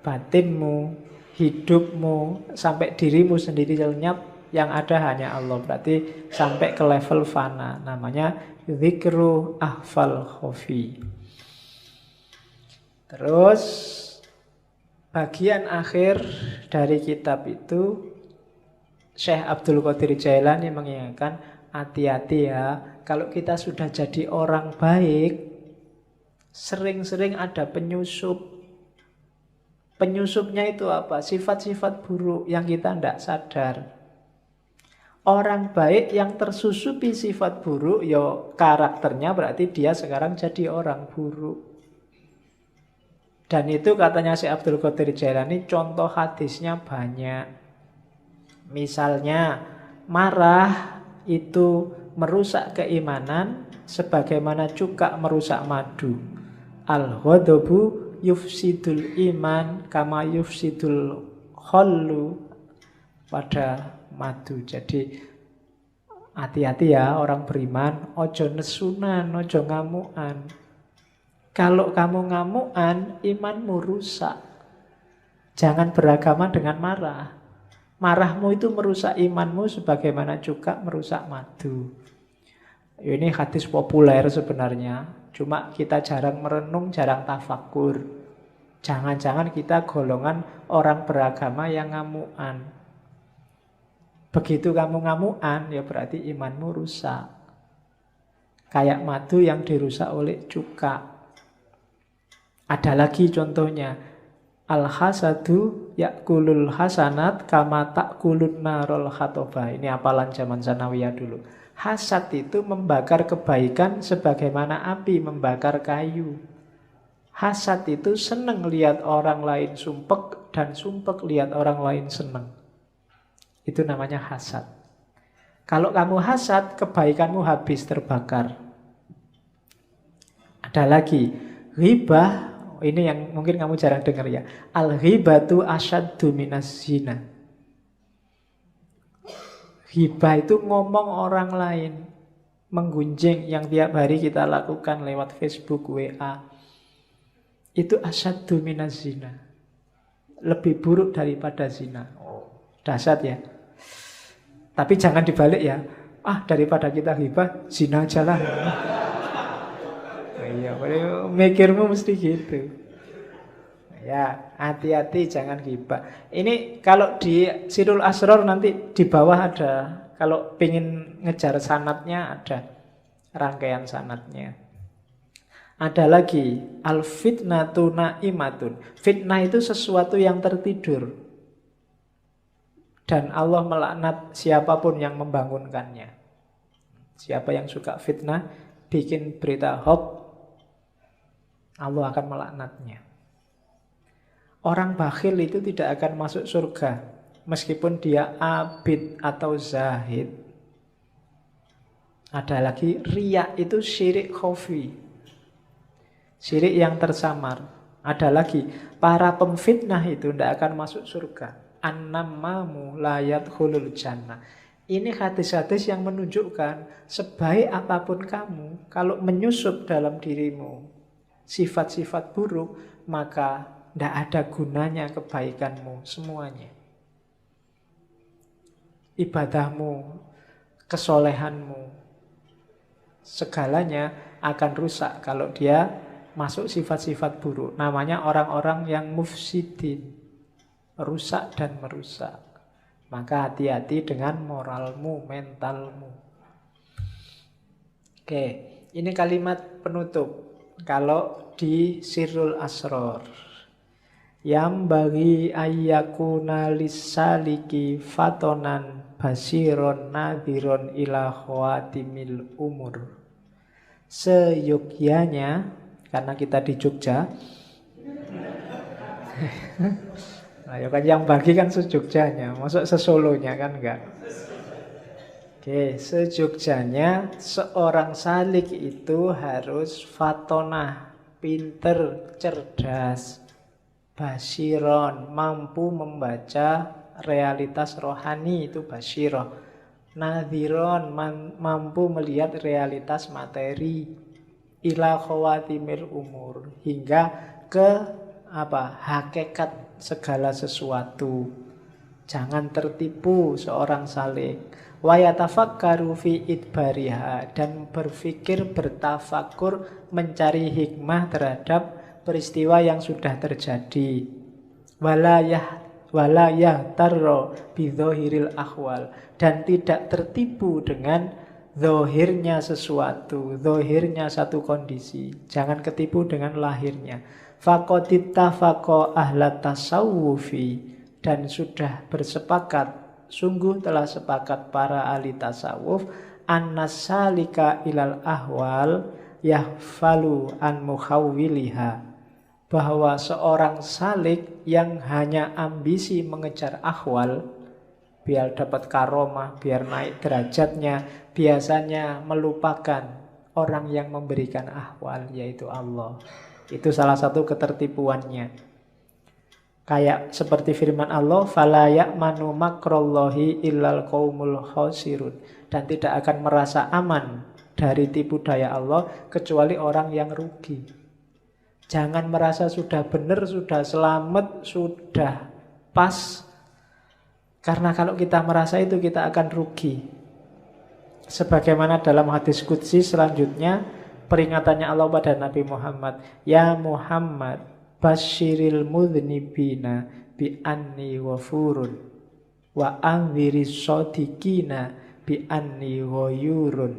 batinmu, hidupmu, sampai dirimu sendiri lenyap. Yang ada hanya Allah. Berarti sampai ke level fana. Namanya zikru ahfal khafi. Terus bagian akhir dari kitab itu Syekh Abdul Qadir Jailani mengingatkan, hati-hati ya, kalau kita sudah jadi orang baik, sering-sering ada penyusup. Penyusupnya itu apa? Sifat-sifat buruk yang kita tidak sadar. Orang baik yang tersusupi sifat buruk, ya karakternya berarti dia sekarang jadi orang buruk. Dan itu katanya Syekh Abdul Qadir Jailani, contoh hadisnya banyak. Misalnya, marah itu merusak keimanan sebagaimana cuka merusak madu. Al-ghadabu yufsidul iman kama yufsidul khallu pada madu. Jadi hati-hati ya orang beriman, ojo nesunan, ojo ngamuan. Kalau kamu ngamuan, imanmu rusak. Jangan beragama dengan marah. Marahmu itu merusak imanmu sebagaimana cuka merusak madu. Ini hadis populer sebenarnya. Cuma kita jarang merenung, jarang tafakur. Jangan-jangan kita golongan orang beragama yang ngamuan. Begitu kamu ngamuan, ya berarti imanmu rusak. Kayak madu yang dirusak oleh cuka. Ada lagi contohnya. Al-hasadu yakulul hasanat kama takulun narol khatobah. Ini apalan zaman sanawiyah dulu. Hasad itu membakar kebaikan sebagaimana api membakar kayu. Hasad itu seneng lihat orang lain sumpek dan sumpek lihat orang lain seneng. Itu namanya hasad. Kalau kamu hasad, kebaikanmu habis terbakar. Ada lagi, ghibah. Ini yang mungkin kamu jarang dengar ya. Al-ghibatu asyaddu minas zina. Ghibah itu ngomong orang lain, menggunjing yang tiap hari kita lakukan lewat Facebook, WA. Itu asyaddu minas zina. Lebih buruk daripada zina. Dahsyat ya. Tapi jangan dibalik ya. Daripada kita ghibah, zina aja lah. Iya, mikirmu mesti gitu. Ya, hati-hati jangan ghibah. Ini kalau di Sirul Asror nanti di bawah ada. Kalau pingin ngejar sanatnya ada rangkaian sanatnya. Ada lagi, al-fitnatu na'imatun. Fitnah itu sesuatu yang tertidur. Dan Allah melaknat siapapun yang membangunkannya. Siapa yang suka fitnah, bikin berita hoax, Allah akan melaknatnya. Orang bakhil itu tidak akan masuk surga, meskipun dia abid atau zahid. Ada lagi, riya itu syirik khafi, syirik yang tersamar. Ada lagi, para pemfitnah itu tidak akan masuk surga. An-nammamu la yadkhulul jannah. Ini hadis-hadis yang menunjukkan sebaik apapun kamu, kalau menyusup dalam dirimu sifat-sifat buruk, maka tidak ada gunanya kebaikanmu semuanya. Ibadahmu, kesolehanmu, segalanya akan rusak kalau dia masuk sifat-sifat buruk. Namanya orang-orang yang mufsidin, rusak dan merusak. Maka hati-hati dengan moralmu, mentalmu. Oke, ini kalimat penutup kalau di Sirrul Asror. Yang bagi ayyakuna lisaliki fatonan basiron nadhiron ila khawatimil umur. Seyogyanya, karena kita di Jogja. Ayo kan yang bagi kan sejogjanya, masuk sesolonya kan enggak. Oke, sejogjanya seorang salik itu harus fatonah, pinter, cerdas, basiron, mampu membaca realitas rohani, itu basiroh. Nadhiron, mampu melihat realitas materi. Ila khawatimil umur, hingga ke hakikat segala sesuatu. Jangan tertipu seorang salik. Wa yatafakkaru fi idbariha, dan berfikir, bertafakur, mencari hikmah terhadap peristiwa yang sudah terjadi. Walayah tarro bidzohiril akhwal, dan tidak tertipu dengan zohirnya sesuatu, zohirnya satu kondisi. Jangan ketipu dengan lahirnya. Faqodittafaqo ahlat tasawufi, dan sudah bersepakat, sungguh telah sepakat para ahli tasawuf, annasalika ilal ahwal yahfalu an mukhawwiliha, bahwa seorang salik yang hanya ambisi mengejar ahwal, biar dapat karomah, biar naik derajatnya, biasanya melupakan orang yang memberikan ahwal, yaitu Allah. Itu salah satu ketertipuannya. Kayak seperti firman Allah, fala ya'manu makrallahi illal qaumul khasirun, dan tidak akan merasa aman dari tipu daya Allah kecuali orang yang rugi. Jangan merasa sudah benar, sudah selamat, sudah pas, karena kalau kita merasa itu kita akan rugi. Sebagaimana dalam hadis qudsi selanjutnya, peringatannya Allah pada Nabi Muhammad, ya Muhammad, basyiril mudhnibina bi anni ghafurun wa anziris shadiqina bi anni ghayurun.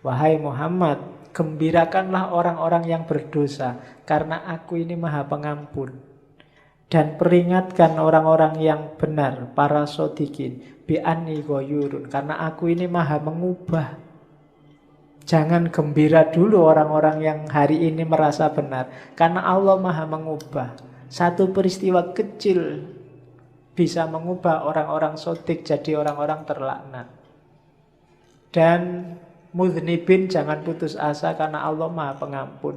Wahai Muhammad, gembirakanlah orang-orang yang berdosa, karena aku ini Maha Pengampun. Dan peringatkan orang-orang yang benar, para shadiqin, bi anni ghayurun, karena aku ini Maha Mengubah. Jangan gembira dulu orang-orang yang hari ini merasa benar, karena Allah Maha Mengubah. Satu peristiwa kecil bisa mengubah orang-orang sodik jadi orang-orang terlaknat. Dan mudhnibin, jangan putus asa, karena Allah Maha Pengampun.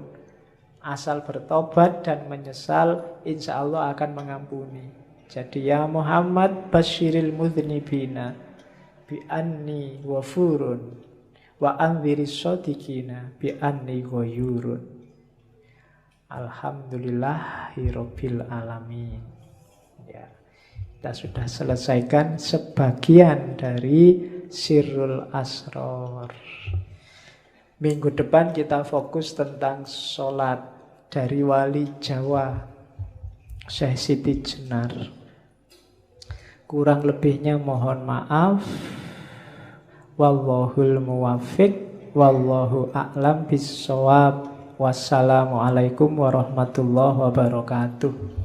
Asal bertobat dan menyesal, insya Allah akan mengampuni. Jadi ya Muhammad, basyiril mudhnibina bi anni ghafurun wa anziris shadiqina bi anni ghayurun. Alhamdulillahirabbil alamin. Ya, kita sudah selesaikan sebagian dari Sirrul Asror. Minggu depan kita fokus tentang sholat dari wali Jawa. Syekh Siti Jenar. Kurang lebihnya mohon maaf. Wallahul muwaffiq, wallahu a'lam bissawab. Wassalamualaikum warahmatullahi wabarakatuh.